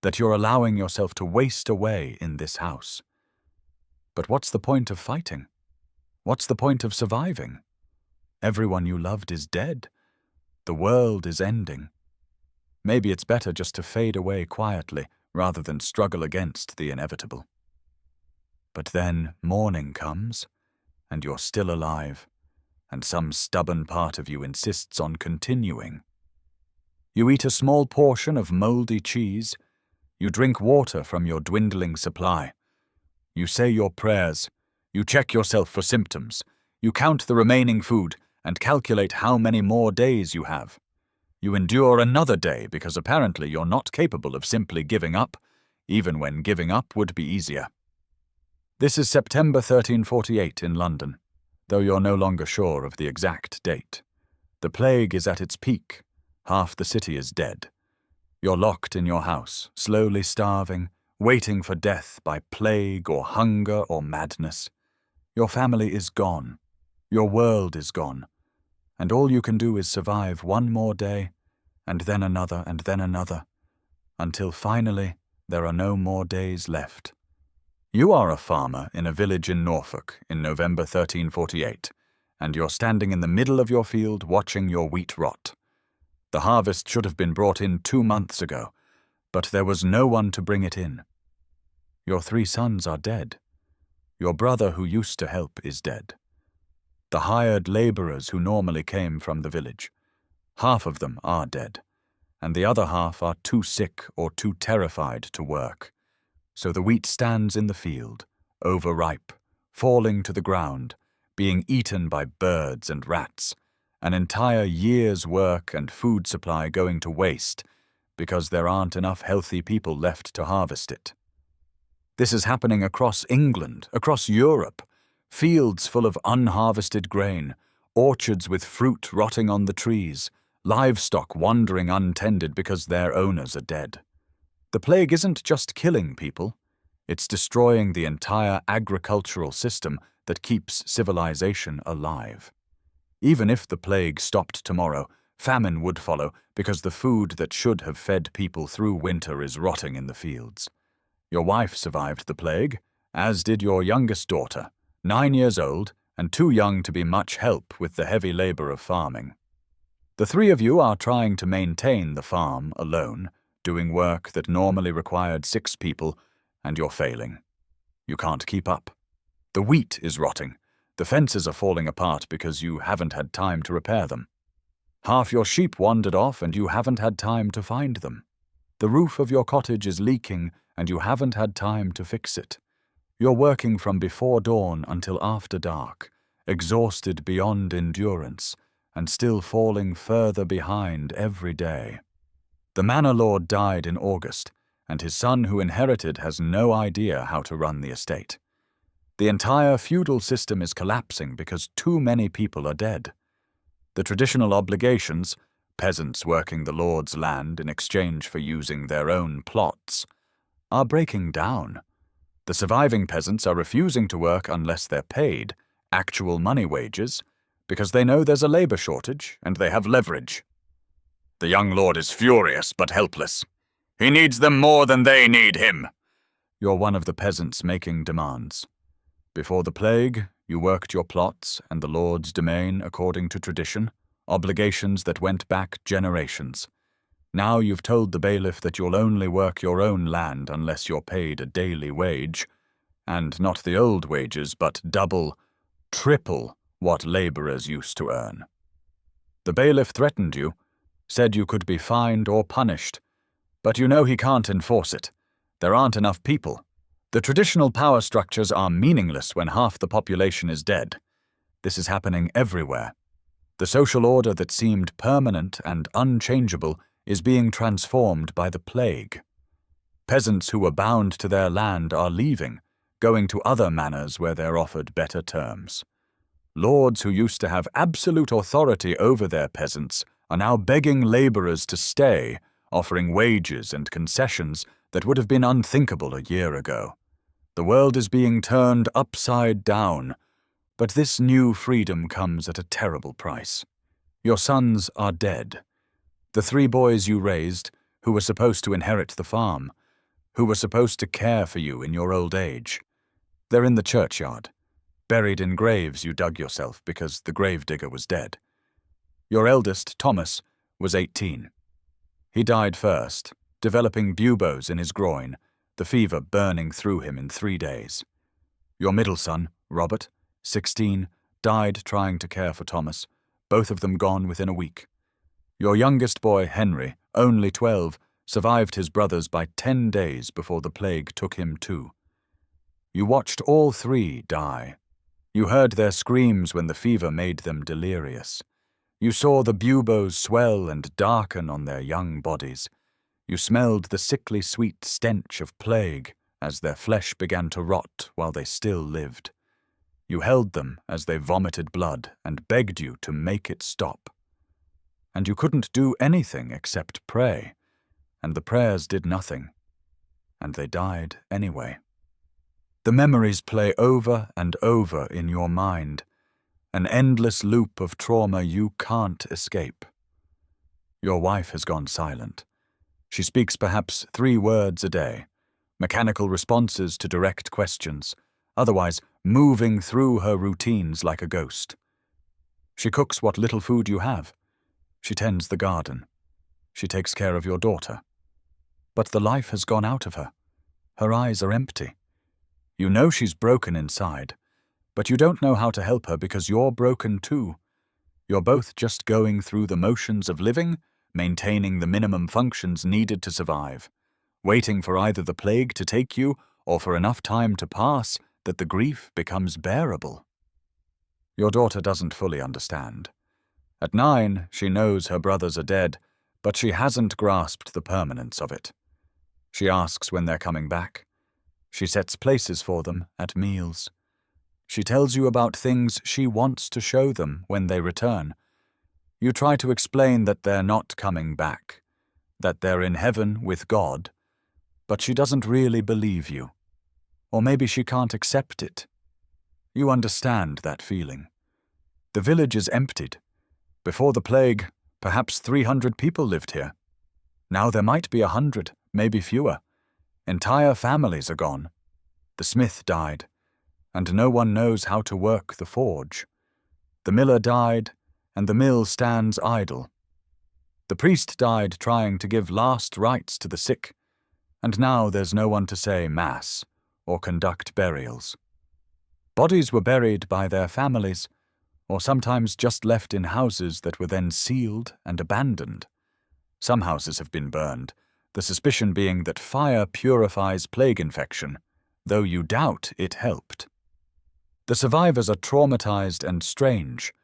that you're allowing yourself to waste away in this house. But what's the point of fighting? What's the point of surviving? Everyone you loved is dead. The world is ending. Maybe it's better just to fade away quietly rather than struggle against the inevitable. But then morning comes, and you're still alive, and some stubborn part of you insists on continuing. You eat a small portion of moldy cheese. You drink water from your dwindling supply. You say your prayers. You check yourself for symptoms. You count the remaining food and calculate how many more days you have. You endure another day because apparently you're not capable of simply giving up, even when giving up would be easier. This is September 1348 in London, though you're no longer sure of the exact date. The plague is at its peak. Half the city is dead. You're locked in your house, slowly starving, waiting for death by plague or hunger or madness. Your family is gone. Your world is gone. And all you can do is survive one more day, and then another, until finally there are no more days left. You are a farmer in a village in Norfolk in November 1348, and you're standing in the middle of your field watching your wheat rot. The harvest should have been brought in 2 months ago, but there was no one to bring it in. Your 3 sons are dead. Your brother who used to help is dead. The hired laborers who normally came from the village, half of them are dead, and the other half are too sick or too terrified to work. So the wheat stands in the field, overripe, falling to the ground, being eaten by birds and rats, an entire year's work and food supply going to waste because there aren't enough healthy people left to harvest it. This is happening across England, across Europe, fields full of unharvested grain, orchards with fruit rotting on the trees, livestock wandering untended because their owners are dead. The plague isn't just killing people, it's destroying the entire agricultural system that keeps civilization alive. Even if the plague stopped tomorrow, famine would follow because the food that should have fed people through winter is rotting in the fields. Your wife survived the plague, as did your youngest daughter, 9 years old and too young to be much help with the heavy labor of farming. The 3 of you are trying to maintain the farm alone, doing work that normally required 6 people, and you're failing. You can't keep up. The wheat is rotting. The fences are falling apart because you haven't had time to repair them. Half your sheep wandered off and you haven't had time to find them. The roof of your cottage is leaking and you haven't had time to fix it. You're working from before dawn until after dark, exhausted beyond endurance, and still falling further behind every day. The manor lord died in August, and his son who inherited has no idea how to run the estate. The entire feudal system is collapsing because too many people are dead. The traditional obligations, peasants working the lord's land in exchange for using their own plots, are breaking down. The surviving peasants are refusing to work unless they're paid actual money wages because they know there's a labor shortage and they have leverage. The young lord is furious but helpless. He needs them more than they need him. You're one of the peasants making demands. Before the plague, you worked your plots and the lord's domain according to tradition, obligations that went back generations. Now you've told the bailiff that you'll only work your own land unless you're paid a daily wage, and not the old wages, but double, triple what laborers used to earn. The bailiff threatened you, said you could be fined or punished, but you know he can't enforce it. There aren't enough people. The traditional power structures are meaningless when half the population is dead. This is happening everywhere. The social order that seemed permanent and unchangeable is being transformed by the plague. Peasants who were bound to their land are leaving, going to other manors where they're offered better terms. Lords who used to have absolute authority over their peasants are now begging laborers to stay, offering wages and concessions that would have been unthinkable a year ago. The world is being turned upside down, but this new freedom comes at a terrible price. Your sons are dead. The 3 boys you raised, who were supposed to inherit the farm, who were supposed to care for you in your old age. They're in the churchyard, buried in graves you dug yourself because the gravedigger was dead. Your eldest, Thomas, was 18. He died first, developing buboes in his groin, the fever burning through him in 3 days. Your middle son, Robert, 16, died trying to care for Thomas, both of them gone within a week. Your youngest boy, Henry, only 12, survived his brothers by 10 days before the plague took him too. You watched all 3 die. You heard their screams when the fever made them delirious. You saw the buboes swell and darken on their young bodies. You smelled the sickly sweet stench of plague as their flesh began to rot while they still lived. You held them as they vomited blood and begged you to make it stop. And you couldn't do anything except pray, and the prayers did nothing, and they died anyway. The memories play over and over in your mind, an endless loop of trauma you can't escape. Your wife has gone silent. She speaks perhaps 3 words a day, mechanical responses to direct questions, otherwise moving through her routines like a ghost. She cooks what little food you have. She tends the garden. She takes care of your daughter. But the life has gone out of her. Her eyes are empty. You know she's broken inside, but you don't know how to help her because you're broken too. You're both just going through the motions of living, maintaining the minimum functions needed to survive, waiting for either the plague to take you or for enough time to pass that the grief becomes bearable. Your daughter doesn't fully understand. At 9, she knows her brothers are dead, but she hasn't grasped the permanence of it. She asks when they're coming back. She sets places for them at meals. She tells you about things she wants to show them when they return. You try to explain that they're not coming back, that they're in heaven with God, but she doesn't really believe you. Or maybe she can't accept it. You understand that feeling. The village is emptied. Before the plague, perhaps 300 people lived here. Now there might be 100, maybe fewer. Entire families are gone. The smith died, and no one knows how to work the forge. The miller died, and the mill stands idle. The priest died trying to give last rites to the sick, and now there's no one to say Mass or conduct burials. Bodies were buried by their families, or sometimes just left in houses that were then sealed and abandoned. Some houses have been burned, the suspicion being that fire purifies plague infection, though you doubt it helped. The survivors are traumatized and strange.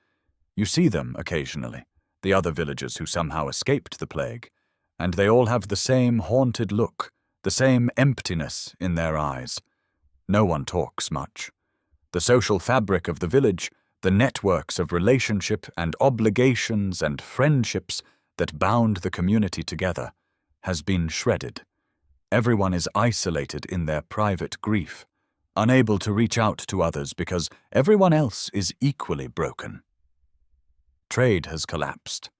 You see them occasionally, the other villagers who somehow escaped the plague, and they all have the same haunted look, the same emptiness in their eyes. No one talks much. The social fabric of the village, the networks of relationship and obligations and friendships that bound the community together, has been shredded. Everyone is isolated in their private grief, unable to reach out to others because everyone else is equally broken. Trade has collapsed.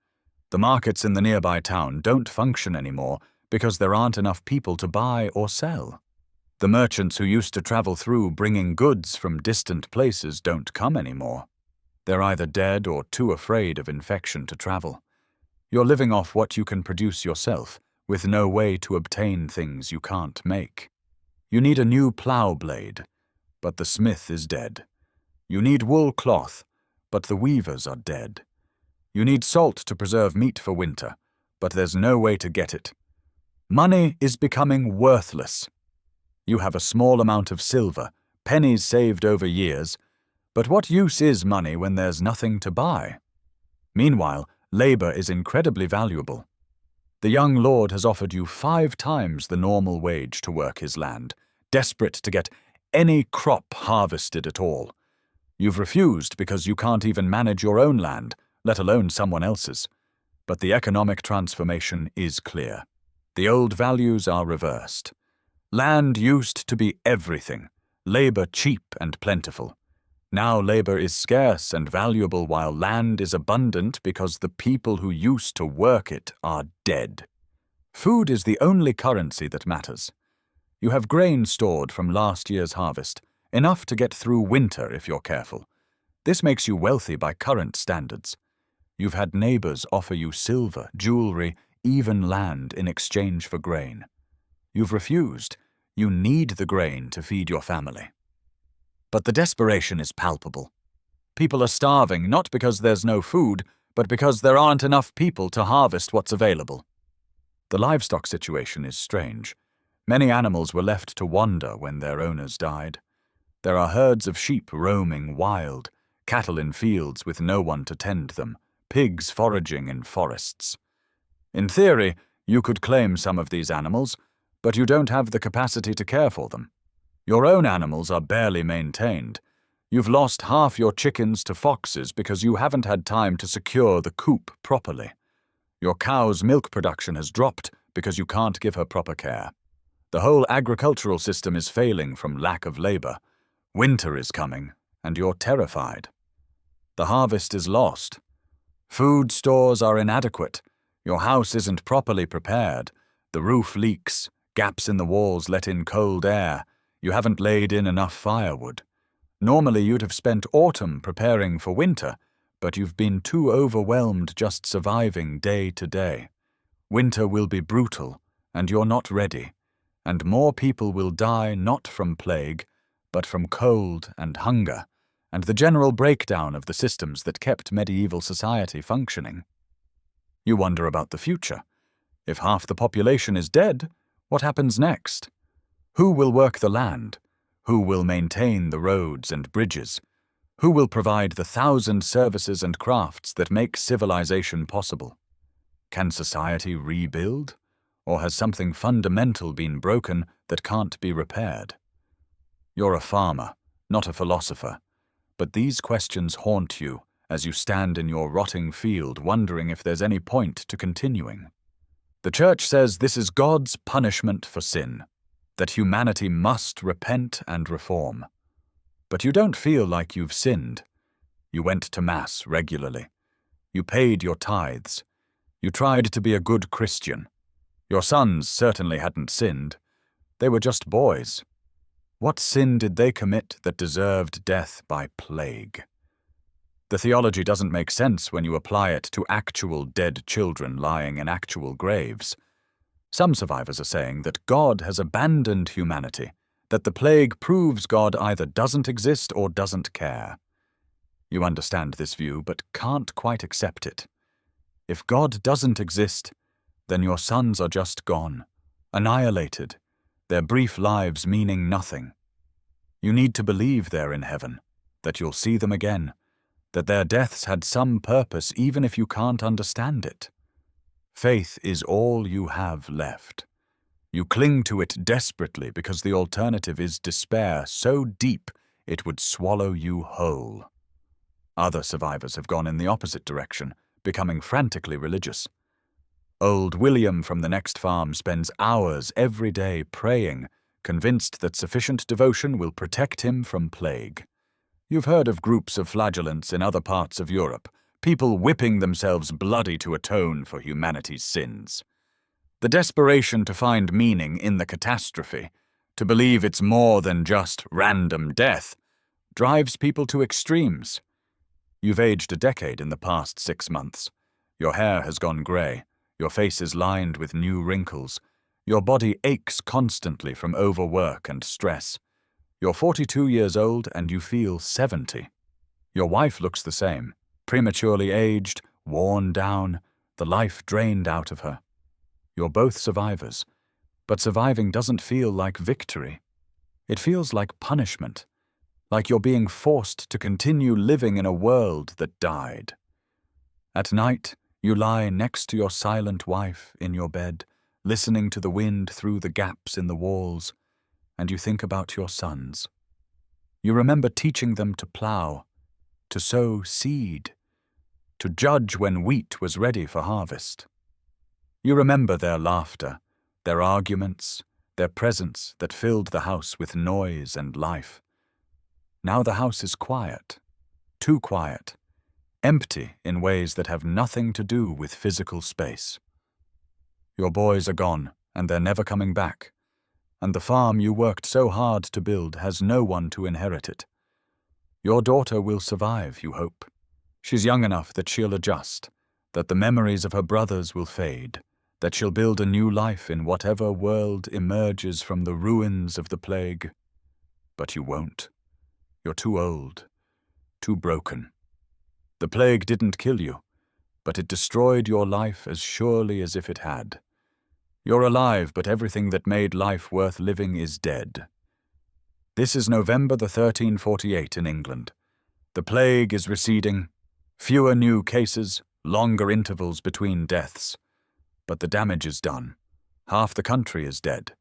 The markets in the nearby town don't function anymore because there aren't enough people to buy or sell. The merchants who used to travel through bringing goods from distant places don't come anymore. They're either dead or too afraid of infection to travel. You're living off what you can produce yourself, with no way to obtain things you can't make. You need a new plough blade, but the smith is dead. You need wool cloth, but the weavers are dead. You need salt to preserve meat for winter, but there's no way to get it. Money is becoming worthless. You have a small amount of silver, pennies saved over years, but what use is money when there's nothing to buy? Meanwhile, labor is incredibly valuable. The young lord has offered you 5 times the normal wage to work his land, desperate to get any crop harvested at all. You've refused because you can't even manage your own land, let alone someone else's. But the economic transformation is clear. The old values are reversed. Land used to be everything, labor cheap and plentiful. Now labor is scarce and valuable while land is abundant because the people who used to work it are dead. Food is the only currency that matters. You have grain stored from last year's harvest, enough to get through winter if you're careful. This makes you wealthy by current standards. You've had neighbors offer you silver, jewelry, even land in exchange for grain. You've refused. You need the grain to feed your family. But the desperation is palpable. People are starving not because there's no food, but because there aren't enough people to harvest what's available. The livestock situation is strange. Many animals were left to wander when their owners died. There are herds of sheep roaming wild, cattle in fields with no one to tend them, pigs foraging in forests. In theory, you could claim some of these animals, but you don't have the capacity to care for them. Your own animals are barely maintained. You've lost half your chickens to foxes because you haven't had time to secure the coop properly. Your cow's milk production has dropped because you can't give her proper care. The whole agricultural system is failing from lack of labor. Winter is coming, and you're terrified. The harvest is lost. Food stores are inadequate. Your house isn't properly prepared. The roof leaks. Gaps in the walls let in cold air. You haven't laid in enough firewood. Normally you'd have spent autumn preparing for winter, but you've been too overwhelmed just surviving day to day. Winter will be brutal, and you're not ready, and more people will die not from plague, but from cold and hunger, and the general breakdown of the systems that kept medieval society functioning. You wonder about the future. If half the population is dead, what happens next? Who will work the land? Who will maintain the roads and bridges? Who will provide the 1,000 services and crafts that make civilization possible? Can society rebuild? Or has something fundamental been broken that can't be repaired? You're a farmer, not a philosopher, but these questions haunt you as you stand in your rotting field wondering if there's any point to continuing. The Church says this is God's punishment for sin, that humanity must repent and reform. But you don't feel like you've sinned. You went to Mass regularly. You paid your tithes. You tried to be a good Christian. Your sons certainly hadn't sinned. They were just boys. What sin did they commit that deserved death by plague? The theology doesn't make sense when you apply it to actual dead children lying in actual graves. Some survivors are saying that God has abandoned humanity, that the plague proves God either doesn't exist or doesn't care. You understand this view, but can't quite accept it. If God doesn't exist, then your sons are just gone, annihilated, their brief lives meaning nothing. You need to believe they're in heaven, that you'll see them again, that their deaths had some purpose even if you can't understand it. Faith is all you have left. You cling to it desperately because the alternative is despair so deep it would swallow you whole. Other survivors have gone in the opposite direction, becoming frantically religious. Old William from the next farm spends hours every day praying, convinced that sufficient devotion will protect him from plague. You've heard of groups of flagellants in other parts of Europe, people whipping themselves bloody to atone for humanity's sins. The desperation to find meaning in the catastrophe, to believe it's more than just random death, drives people to extremes. You've aged a decade in the past 6 months. Your hair has gone grey, your face is lined with new wrinkles, your body aches constantly from overwork and stress. You're 42 years old and you feel 70. Your wife looks the same, prematurely aged, worn down, the life drained out of her. You're both survivors, but surviving doesn't feel like victory. It feels like punishment, like you're being forced to continue living in a world that died. At night, you lie next to your silent wife in your bed, listening to the wind through the gaps in the walls, and you think about your sons. You remember teaching them to plow, to sow seed, to judge when wheat was ready for harvest. You remember their laughter, their arguments, their presence that filled the house with noise and life. Now the house is quiet, too quiet, empty in ways that have nothing to do with physical space. Your boys are gone, and they're never coming back, and the farm you worked so hard to build has no one to inherit it. Your daughter will survive, you hope. She's young enough that she'll adjust, that the memories of her brothers will fade, that she'll build a new life in whatever world emerges from the ruins of the plague. But you won't. You're too old, too broken. The plague didn't kill you, but it destroyed your life as surely as if it had. You're alive, but everything that made life worth living is dead. This is November 1348 in England. The plague is receding, fewer new cases, longer intervals between deaths. But the damage is done. Half the country is dead.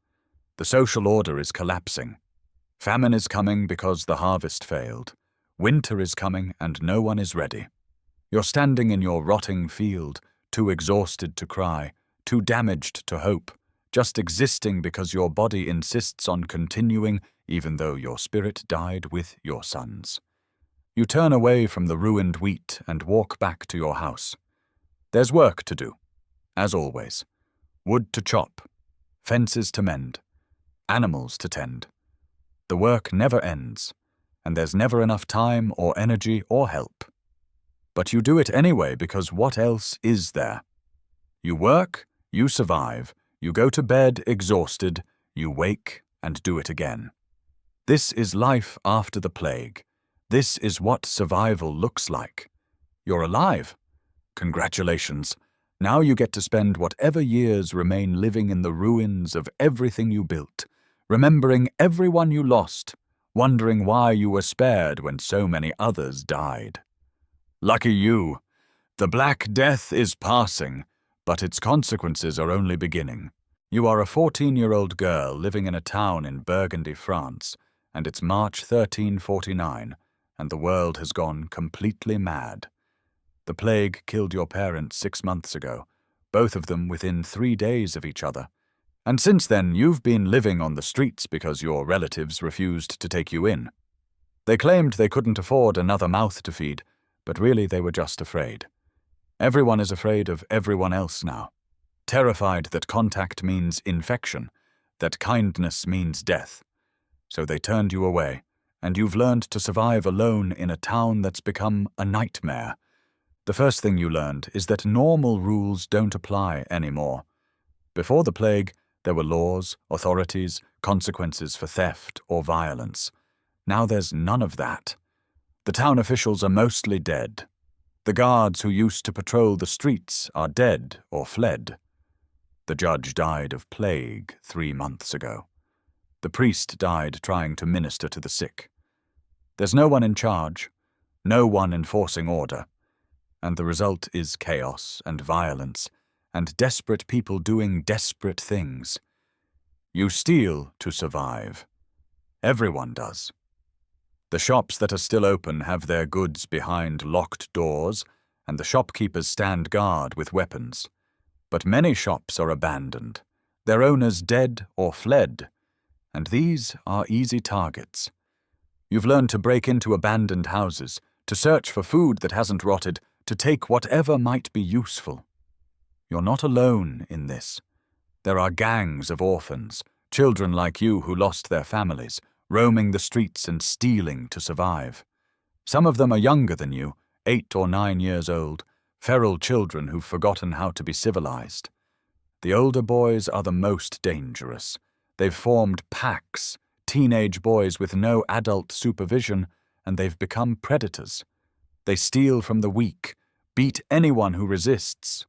The social order is collapsing. Famine is coming because the harvest failed. Winter is coming and no one is ready. You're standing in your rotting field, too exhausted to cry, too damaged to hope, just existing because your body insists on continuing even though your spirit died with your sons. You turn away from the ruined wheat and walk back to your house. There's work to do, as always. Wood to chop, fences to mend, animals to tend. The work never ends, and there's never enough time or energy or help. But you do it anyway because what else is there? You work, you survive, you go to bed exhausted, you wake and do it again. This is life after the plague. This is what survival looks like. You're alive. Congratulations. Now you get to spend whatever years remain living in the ruins of everything you built, remembering everyone you lost, wondering why you were spared when so many others died. Lucky you. The Black Death is passing, but its consequences are only beginning. You are a 14-year-old girl living in a town in Burgundy, France, and it's March 1349, and the world has gone completely mad. The plague killed your parents 6 months ago, both of them within 3 days of each other. And since then, you've been living on the streets because your relatives refused to take you in. They claimed they couldn't afford another mouth to feed, but really they were just afraid. Everyone is afraid of everyone else now, terrified that contact means infection, that kindness means death. So they turned you away, and you've learned to survive alone in a town that's become a nightmare. The first thing you learned is that normal rules don't apply anymore. Before the plague, there were laws, authorities, consequences for theft or violence. Now there's none of that. The town officials are mostly dead. The guards who used to patrol the streets are dead or fled. The judge died of plague 3 months ago. The priest died trying to minister to the sick. There's no one in charge, no one enforcing order, and the result is chaos and violence, and desperate people doing desperate things. You steal to survive. Everyone does. The shops that are still open have their goods behind locked doors, and the shopkeepers stand guard with weapons. But many shops are abandoned, their owners dead or fled, and these are easy targets. You've learned to break into abandoned houses, to search for food that hasn't rotted, to take whatever might be useful. You're not alone in this. There are gangs of orphans, children like you who lost their families, roaming the streets and stealing to survive. Some of them are younger than you, 8 or 9 years old, feral children who've forgotten how to be civilized. The older boys are the most dangerous. They've formed packs, teenage boys with no adult supervision, and they've become predators. They steal from the weak, beat anyone who resists,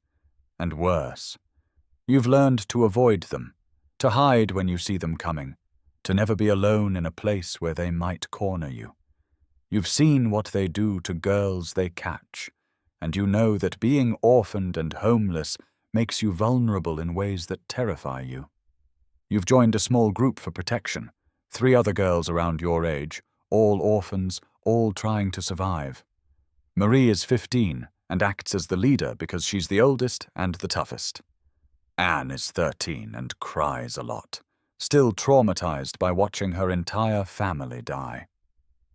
and worse. You've learned to avoid them, to hide when you see them coming, to never be alone in a place where they might corner you. You've seen what they do to girls they catch, and you know that being orphaned and homeless makes you vulnerable in ways that terrify you. You've joined a small group for protection, 3 other girls around your age, all orphans, all trying to survive. Marie is 15 and acts as the leader because she's the oldest and the toughest. Anne is 13 and cries a lot, still traumatized by watching her entire family die.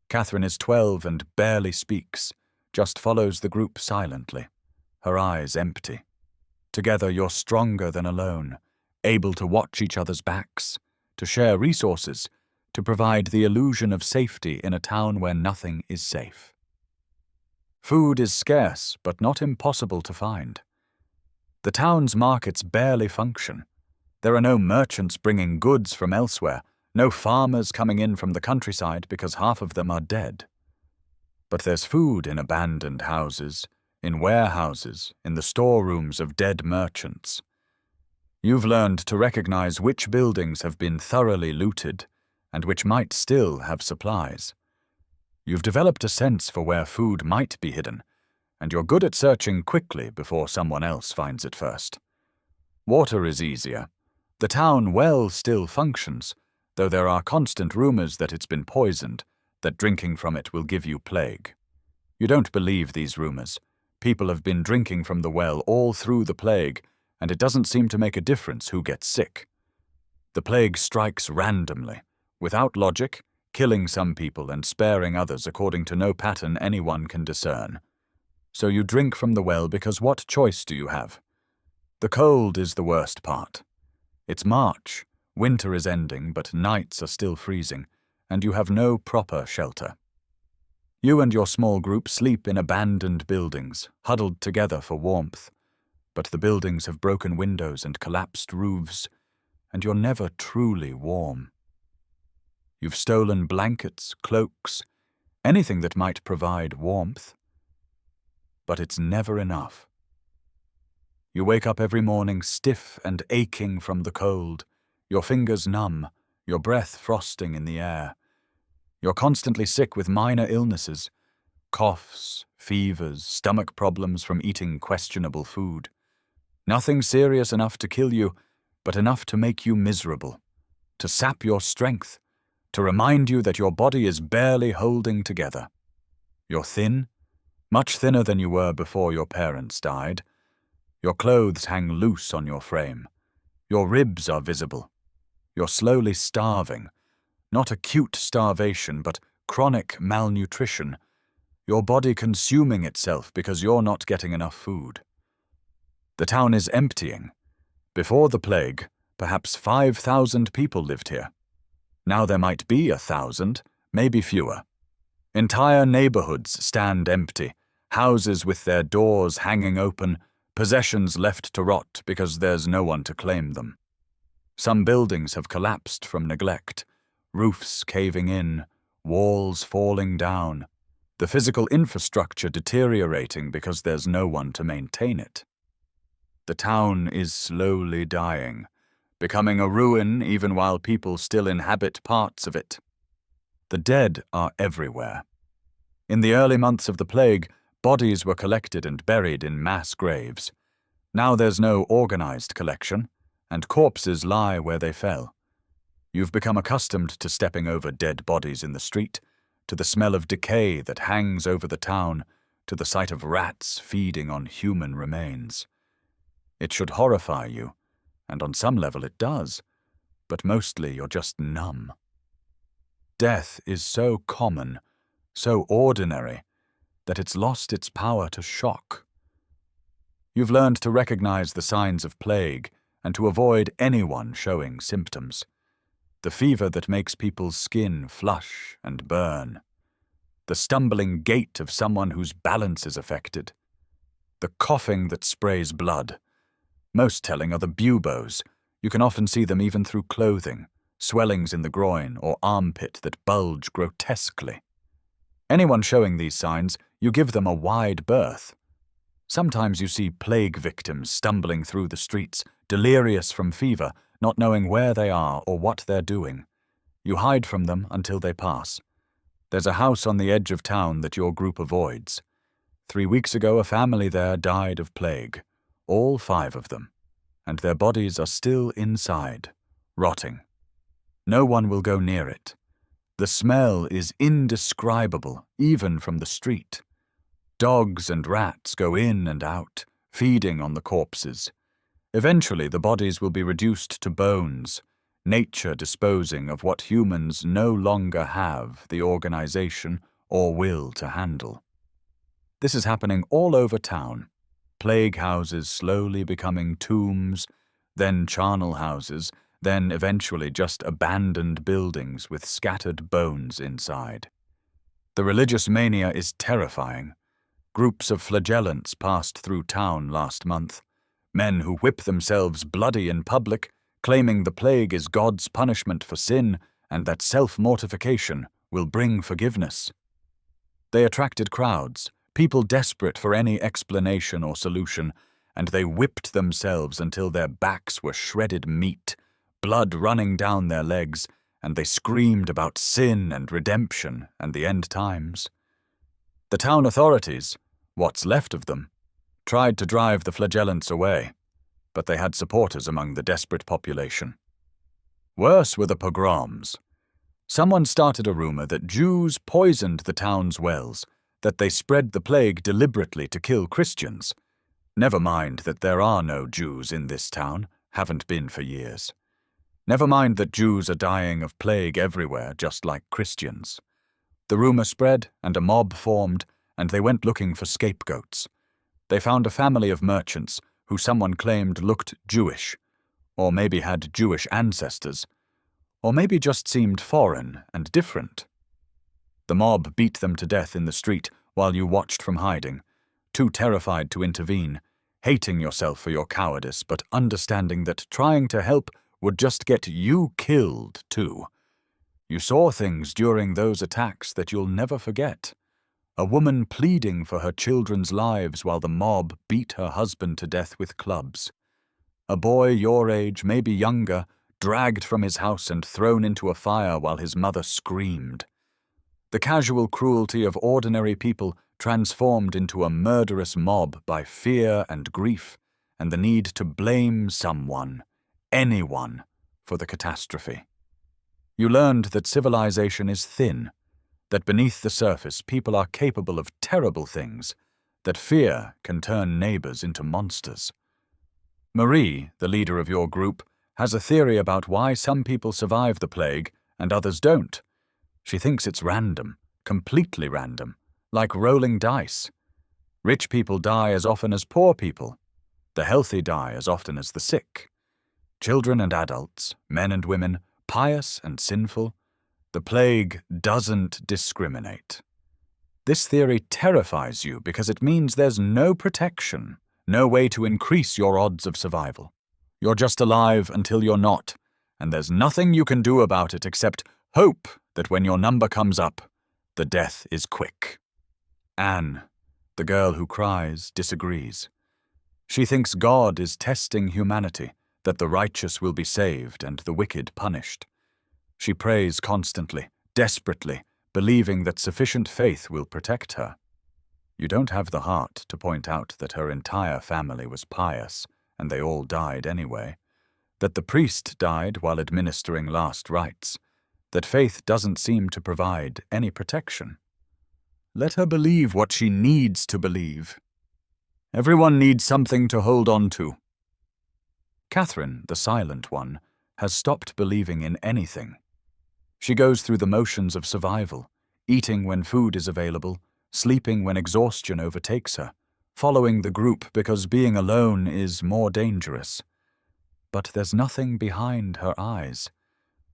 Catherine is 12 and barely speaks, just follows the group silently, her eyes empty. Together you're stronger than alone, able to watch each other's backs, to share resources, to provide the illusion of safety in a town where nothing is safe. Food is scarce, but not impossible to find. The town's markets barely function. There are no merchants bringing goods from elsewhere, no farmers coming in from the countryside because half of them are dead. But there's food in abandoned houses, in warehouses, in the storerooms of dead merchants. You've learned to recognize which buildings have been thoroughly looted and which might still have supplies. You've developed a sense for where food might be hidden, and you're good at searching quickly before someone else finds it first. Water is easier. The town well still functions, though there are constant rumors that it's been poisoned, that drinking from it will give you plague. You don't believe these rumors. People have been drinking from the well all through the plague, and it doesn't seem to make a difference who gets sick. The plague strikes randomly, without logic, killing some people and sparing others according to no pattern anyone can discern. So you drink from the well because what choice do you have? The cold is the worst part. It's March, winter is ending, but nights are still freezing, and you have no proper shelter. You and your small group sleep in abandoned buildings, huddled together for warmth, but the buildings have broken windows and collapsed roofs, and you're never truly warm. You've stolen blankets, cloaks, anything that might provide warmth, but it's never enough. You wake up every morning stiff and aching from the cold, your fingers numb, your breath frosting in the air. You're constantly sick with minor illnesses, coughs, fevers, stomach problems from eating questionable food. Nothing serious enough to kill you, but enough to make you miserable, to sap your strength, to remind you that your body is barely holding together. You're thin, much thinner than you were before your parents died. Your clothes hang loose on your frame. Your ribs are visible. You're slowly starving. Not acute starvation, but chronic malnutrition. Your body consuming itself because you're not getting enough food. The town is emptying. Before the plague, perhaps 5,000 people lived here. Now there might be 1,000, maybe fewer. Entire neighborhoods stand empty, houses with their doors hanging open, possessions left to rot because there's no one to claim them. Some buildings have collapsed from neglect, roofs caving in, walls falling down, the physical infrastructure deteriorating because there's no one to maintain it. The town is slowly dying, becoming a ruin even while people still inhabit parts of it. The dead are everywhere. In the early months of the plague, bodies were collected and buried in mass graves. Now there's no organized collection, and corpses lie where they fell. You've become accustomed to stepping over dead bodies in the street, to the smell of decay that hangs over the town, to the sight of rats feeding on human remains. It should horrify you, and on some level it does, but mostly you're just numb. Death is so common, so ordinary, that it's lost its power to shock. You've learned to recognize the signs of plague and to avoid anyone showing symptoms. The fever that makes people's skin flush and burn. The stumbling gait of someone whose balance is affected. The coughing that sprays blood. Most telling are the buboes. You can often see them even through clothing, swellings in the groin or armpit that bulge grotesquely. Anyone showing these signs, you give them a wide berth. Sometimes you see plague victims stumbling through the streets, delirious from fever, not knowing where they are or what they're doing. You hide from them until they pass. There's a house on the edge of town that your group avoids. 3 weeks ago, a family there died of plague, all 5 of them, and their bodies are still inside, rotting. No one will go near it. The smell is indescribable, even from the street. Dogs and rats go in and out, feeding on the corpses. Eventually, the bodies will be reduced to bones, nature disposing of what humans no longer have the organization or will to handle. This is happening all over town. Plague houses slowly becoming tombs, then charnel houses, then eventually just abandoned buildings with scattered bones inside. The religious mania is terrifying. Groups of flagellants passed through town last month. Men who whip themselves bloody in public, claiming the plague is God's punishment for sin and that self-mortification will bring forgiveness. They attracted crowds, people desperate for any explanation or solution, and they whipped themselves until their backs were shredded meat, blood running down their legs, and they screamed about sin and redemption and the end times. The town authorities, what's left of them, tried to drive the flagellants away, but they had supporters among the desperate population. Worse were the pogroms. Someone started a rumor that Jews poisoned the town's wells, that they spread the plague deliberately to kill Christians. Never mind that there are no Jews in this town, haven't been for years. Never mind that Jews are dying of plague everywhere, just like Christians. The rumor spread, and a mob formed, and they went looking for scapegoats. They found a family of merchants who someone claimed looked Jewish, or maybe had Jewish ancestors, or maybe just seemed foreign and different. The mob beat them to death in the street while you watched from hiding, too terrified to intervene, hating yourself for your cowardice, but understanding that trying to help would just get you killed, too. You saw things during those attacks that you'll never forget. A woman pleading for her children's lives while the mob beat her husband to death with clubs. A boy your age, maybe younger, dragged from his house and thrown into a fire while his mother screamed. The casual cruelty of ordinary people transformed into a murderous mob by fear and grief, and the need to blame someone, anyone, for the catastrophe. You learned that civilization is thin, that beneath the surface people are capable of terrible things, that fear can turn neighbors into monsters. Marie, the leader of your group, has a theory about why some people survive the plague and others don't. She thinks it's random, completely random, like rolling dice. Rich people die as often as poor people. The healthy die as often as the sick. Children and adults, men and women, pious and sinful. The plague doesn't discriminate. This theory terrifies you because it means there's no protection, no way to increase your odds of survival. You're just alive until you're not, and there's nothing you can do about it except hope that when your number comes up, the death is quick. Anne, the girl who cries, disagrees. She thinks God is testing humanity, that the righteous will be saved and the wicked punished. She prays constantly, desperately, believing that sufficient faith will protect her. You don't have the heart to point out that her entire family was pious, and they all died anyway, that the priest died while administering last rites, that faith doesn't seem to provide any protection. Let her believe what she needs to believe. Everyone needs something to hold on to. Catherine, the silent one, has stopped believing in anything. She goes through the motions of survival, eating when food is available, sleeping when exhaustion overtakes her, following the group because being alone is more dangerous. But there's nothing behind her eyes.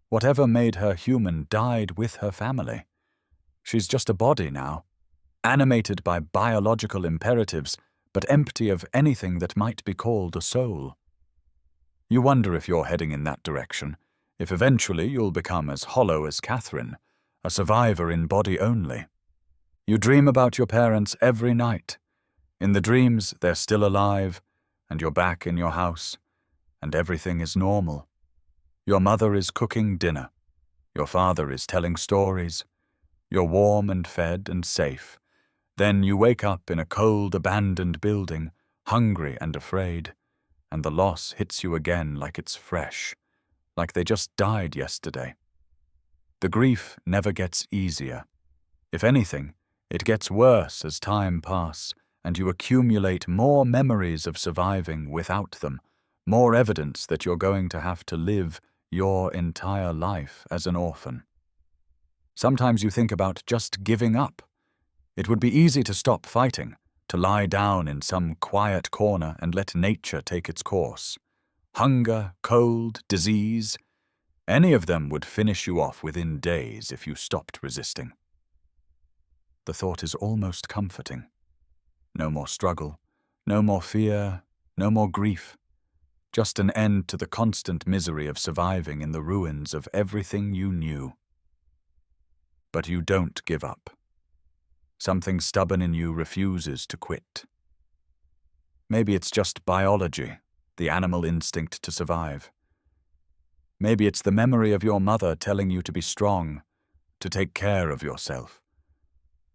Whatever made her human died with her family. She's just a body now, animated by biological imperatives, but empty of anything that might be called a soul. You wonder if you're heading in that direction, if eventually you'll become as hollow as Catherine, a survivor in body only. You dream about your parents every night. In the dreams, they're still alive, and you're back in your house, and everything is normal. Your mother is cooking dinner. Your father is telling stories. You're warm and fed and safe. Then you wake up in a cold, abandoned building, hungry and afraid, and the loss hits you again like it's fresh, like they just died yesterday. The grief never gets easier. If anything, it gets worse as time passes, and you accumulate more memories of surviving without them, more evidence that you're going to have to live your entire life as an orphan. Sometimes you think about just giving up. It would be easy to stop fighting, to lie down in some quiet corner and let nature take its course. Hunger, cold, disease, any of them would finish you off within days if you stopped resisting. The thought is almost comforting. No more struggle, no more fear, no more grief. Just an end to the constant misery of surviving in the ruins of everything you knew. But you don't give up. Something stubborn in you refuses to quit. Maybe it's just biology, the animal instinct to survive. Maybe it's the memory of your mother telling you to be strong, to take care of yourself.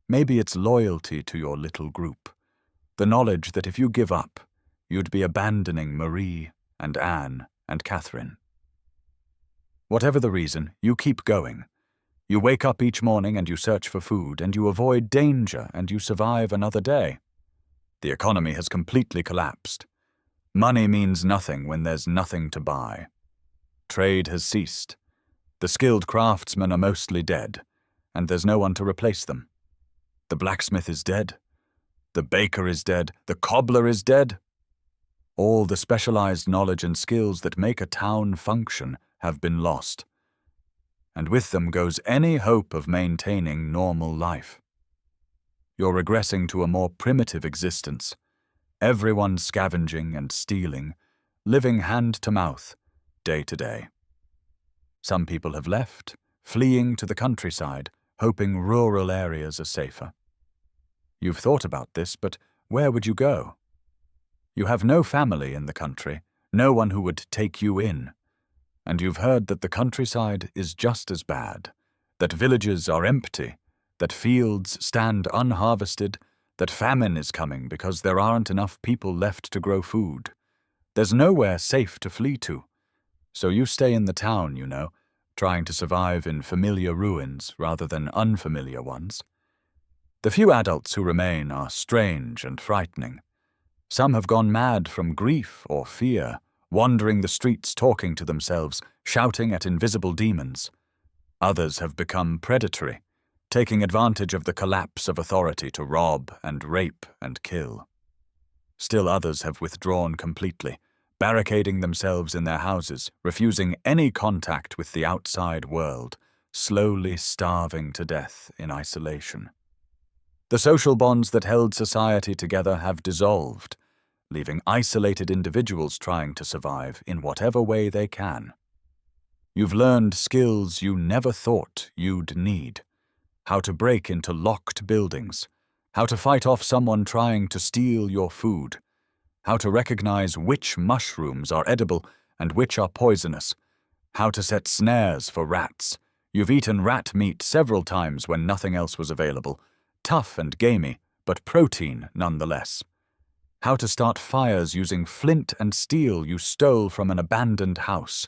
Maybe it's loyalty to your little group, the knowledge that if you give up, you'd be abandoning Marie and Anne and Catherine. Whatever the reason, you keep going. You wake up each morning and you search for food, and you avoid danger, and you survive another day. The economy has completely collapsed. Money means nothing when there's nothing to buy. Trade has ceased. The skilled craftsmen are mostly dead, and there's no one to replace them. The blacksmith is dead. The baker is dead. The cobbler is dead. All the specialized knowledge and skills that make a town function have been lost. And with them goes any hope of maintaining normal life. You're regressing to a more primitive existence. Everyone scavenging and stealing, living hand to mouth, day to day. Some people have left, fleeing to the countryside, hoping rural areas are safer. You've thought about this, but where would you go? You have no family in the country, no one who would take you in. And you've heard that the countryside is just as bad, that villages are empty, that fields stand unharvested, that famine is coming because there aren't enough people left to grow food. There's nowhere safe to flee to. So you stay in the town, you know, trying to survive in familiar ruins rather than unfamiliar ones. The few adults who remain are strange and frightening. Some have gone mad from grief or fear, wandering the streets talking to themselves, shouting at invisible demons. Others have become predatory, taking advantage of the collapse of authority to rob and rape and kill. Still others have withdrawn completely, barricading themselves in their houses, refusing any contact with the outside world, slowly starving to death in isolation. The social bonds that held society together have dissolved, leaving isolated individuals trying to survive in whatever way they can. You've learned skills you never thought you'd need. How to break into locked buildings, how to fight off someone trying to steal your food, how to recognize which mushrooms are edible and which are poisonous, how to set snares for rats. You've eaten rat meat several times when nothing else was available, tough and gamey, but protein nonetheless. How to start fires using flint and steel you stole from an abandoned house.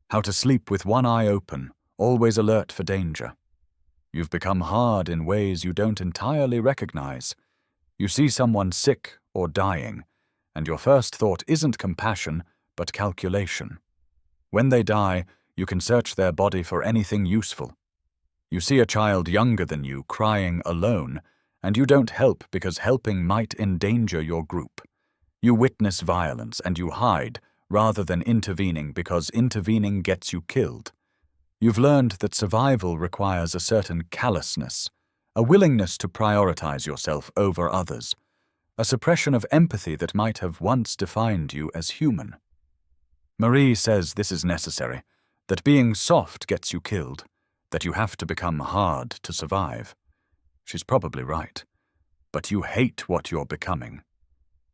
How to sleep with one eye open, always alert for danger. You've become hard in ways you don't entirely recognize. You see someone sick or dying, and your first thought isn't compassion, but calculation. When they die, you can search their body for anything useful. You see a child younger than you crying alone, and you don't help because helping might endanger your group. You witness violence and you hide rather than intervening because intervening gets you killed. You've learned that survival requires a certain callousness, a willingness to prioritize yourself over others, a suppression of empathy that might have once defined you as human. Marie says this is necessary, that being soft gets you killed, that you have to become hard to survive. She's probably right. but you hate what you're becoming.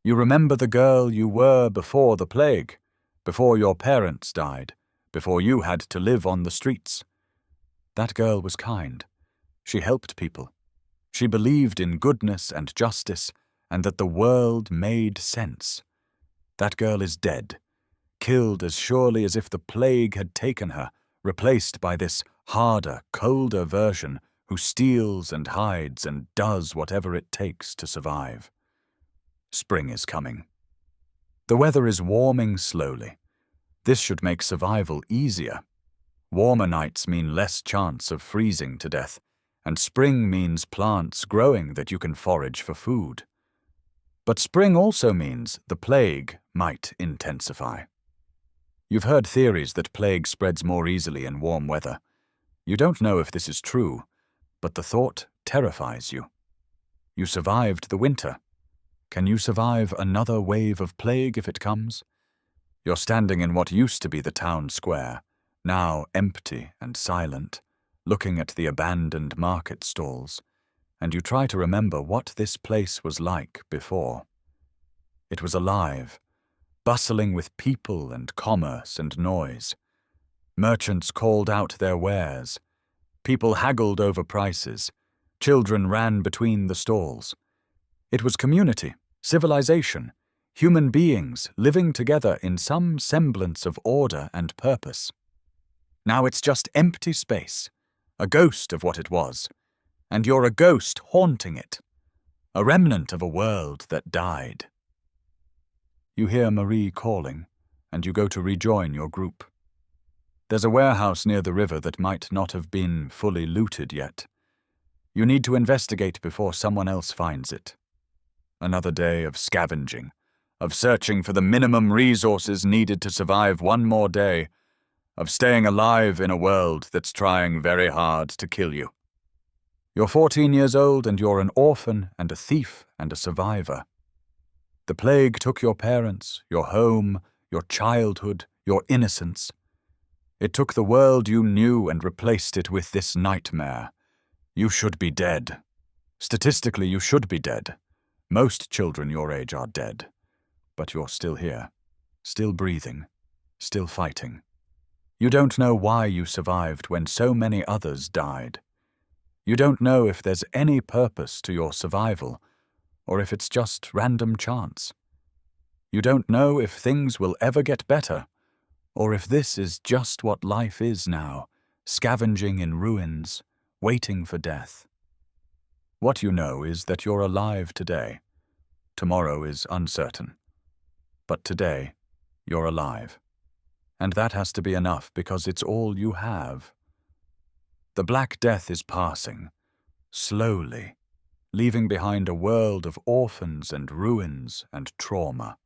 You remember the girl you were before the plague, before your parents died, before you had to live on the streets. That girl was kind. She helped people. She believed in goodness and justice, and that the world made sense. That girl is dead, killed as surely as if the plague had taken her, replaced by this harder, colder version who steals and hides and does whatever it takes to survive. Spring is coming. The weather is warming slowly. This should make survival easier. Warmer nights mean less chance of freezing to death, and spring means plants growing that you can forage for food. But spring also means the plague might intensify. You've heard theories that plague spreads more easily in warm weather. You don't know if this is true, but the thought terrifies you. You survived the winter. Can you survive another wave of plague if it comes? You're standing in what used to be the town square, now empty and silent, looking at the abandoned market stalls, and you try to remember what this place was like before. It was alive, bustling with people and commerce and noise. Merchants called out their wares. People haggled over prices. Children ran between the stalls. It was community, civilization, human beings living together in some semblance of order and purpose. Now it's just empty space, a ghost of what it was, and you're a ghost haunting it, a remnant of a world that died. You hear Marie calling, and you go to rejoin your group. There's a warehouse near the river that might not have been fully looted yet. You need to investigate before someone else finds it. Another day of scavenging, of searching for the minimum resources needed to survive one more day, of staying alive in a world that's trying very hard to kill you. You're 14 years old and you're an orphan and a thief and a survivor. The plague took your parents, your home, your childhood, your innocence. It took the world you knew and replaced it with this nightmare. You should be dead. Statistically, you should be dead. Most children your age are dead. But you're still here, still breathing, still fighting. You don't know why you survived when so many others died. You don't know if there's any purpose to your survival, or if it's just random chance. You don't know if things will ever get better, or if this is just what life is now, scavenging in ruins, waiting for death. What you know is that you're alive today. Tomorrow is uncertain. But today, you're alive. And that has to be enough because it's all you have. The Black Death is passing, slowly, leaving behind a world of orphans and ruins and trauma.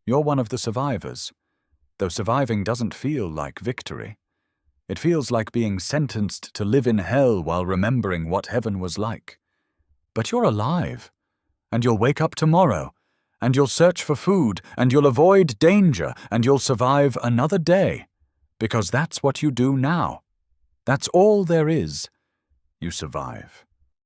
You're one of the survivors, though surviving doesn't feel like victory. It feels like being sentenced to live in hell while remembering what heaven was like. But you're alive, and you'll wake up tomorrow, and you'll search for food, and you'll avoid danger, and you'll survive another day, because that's what you do now. That's all there is. You survive.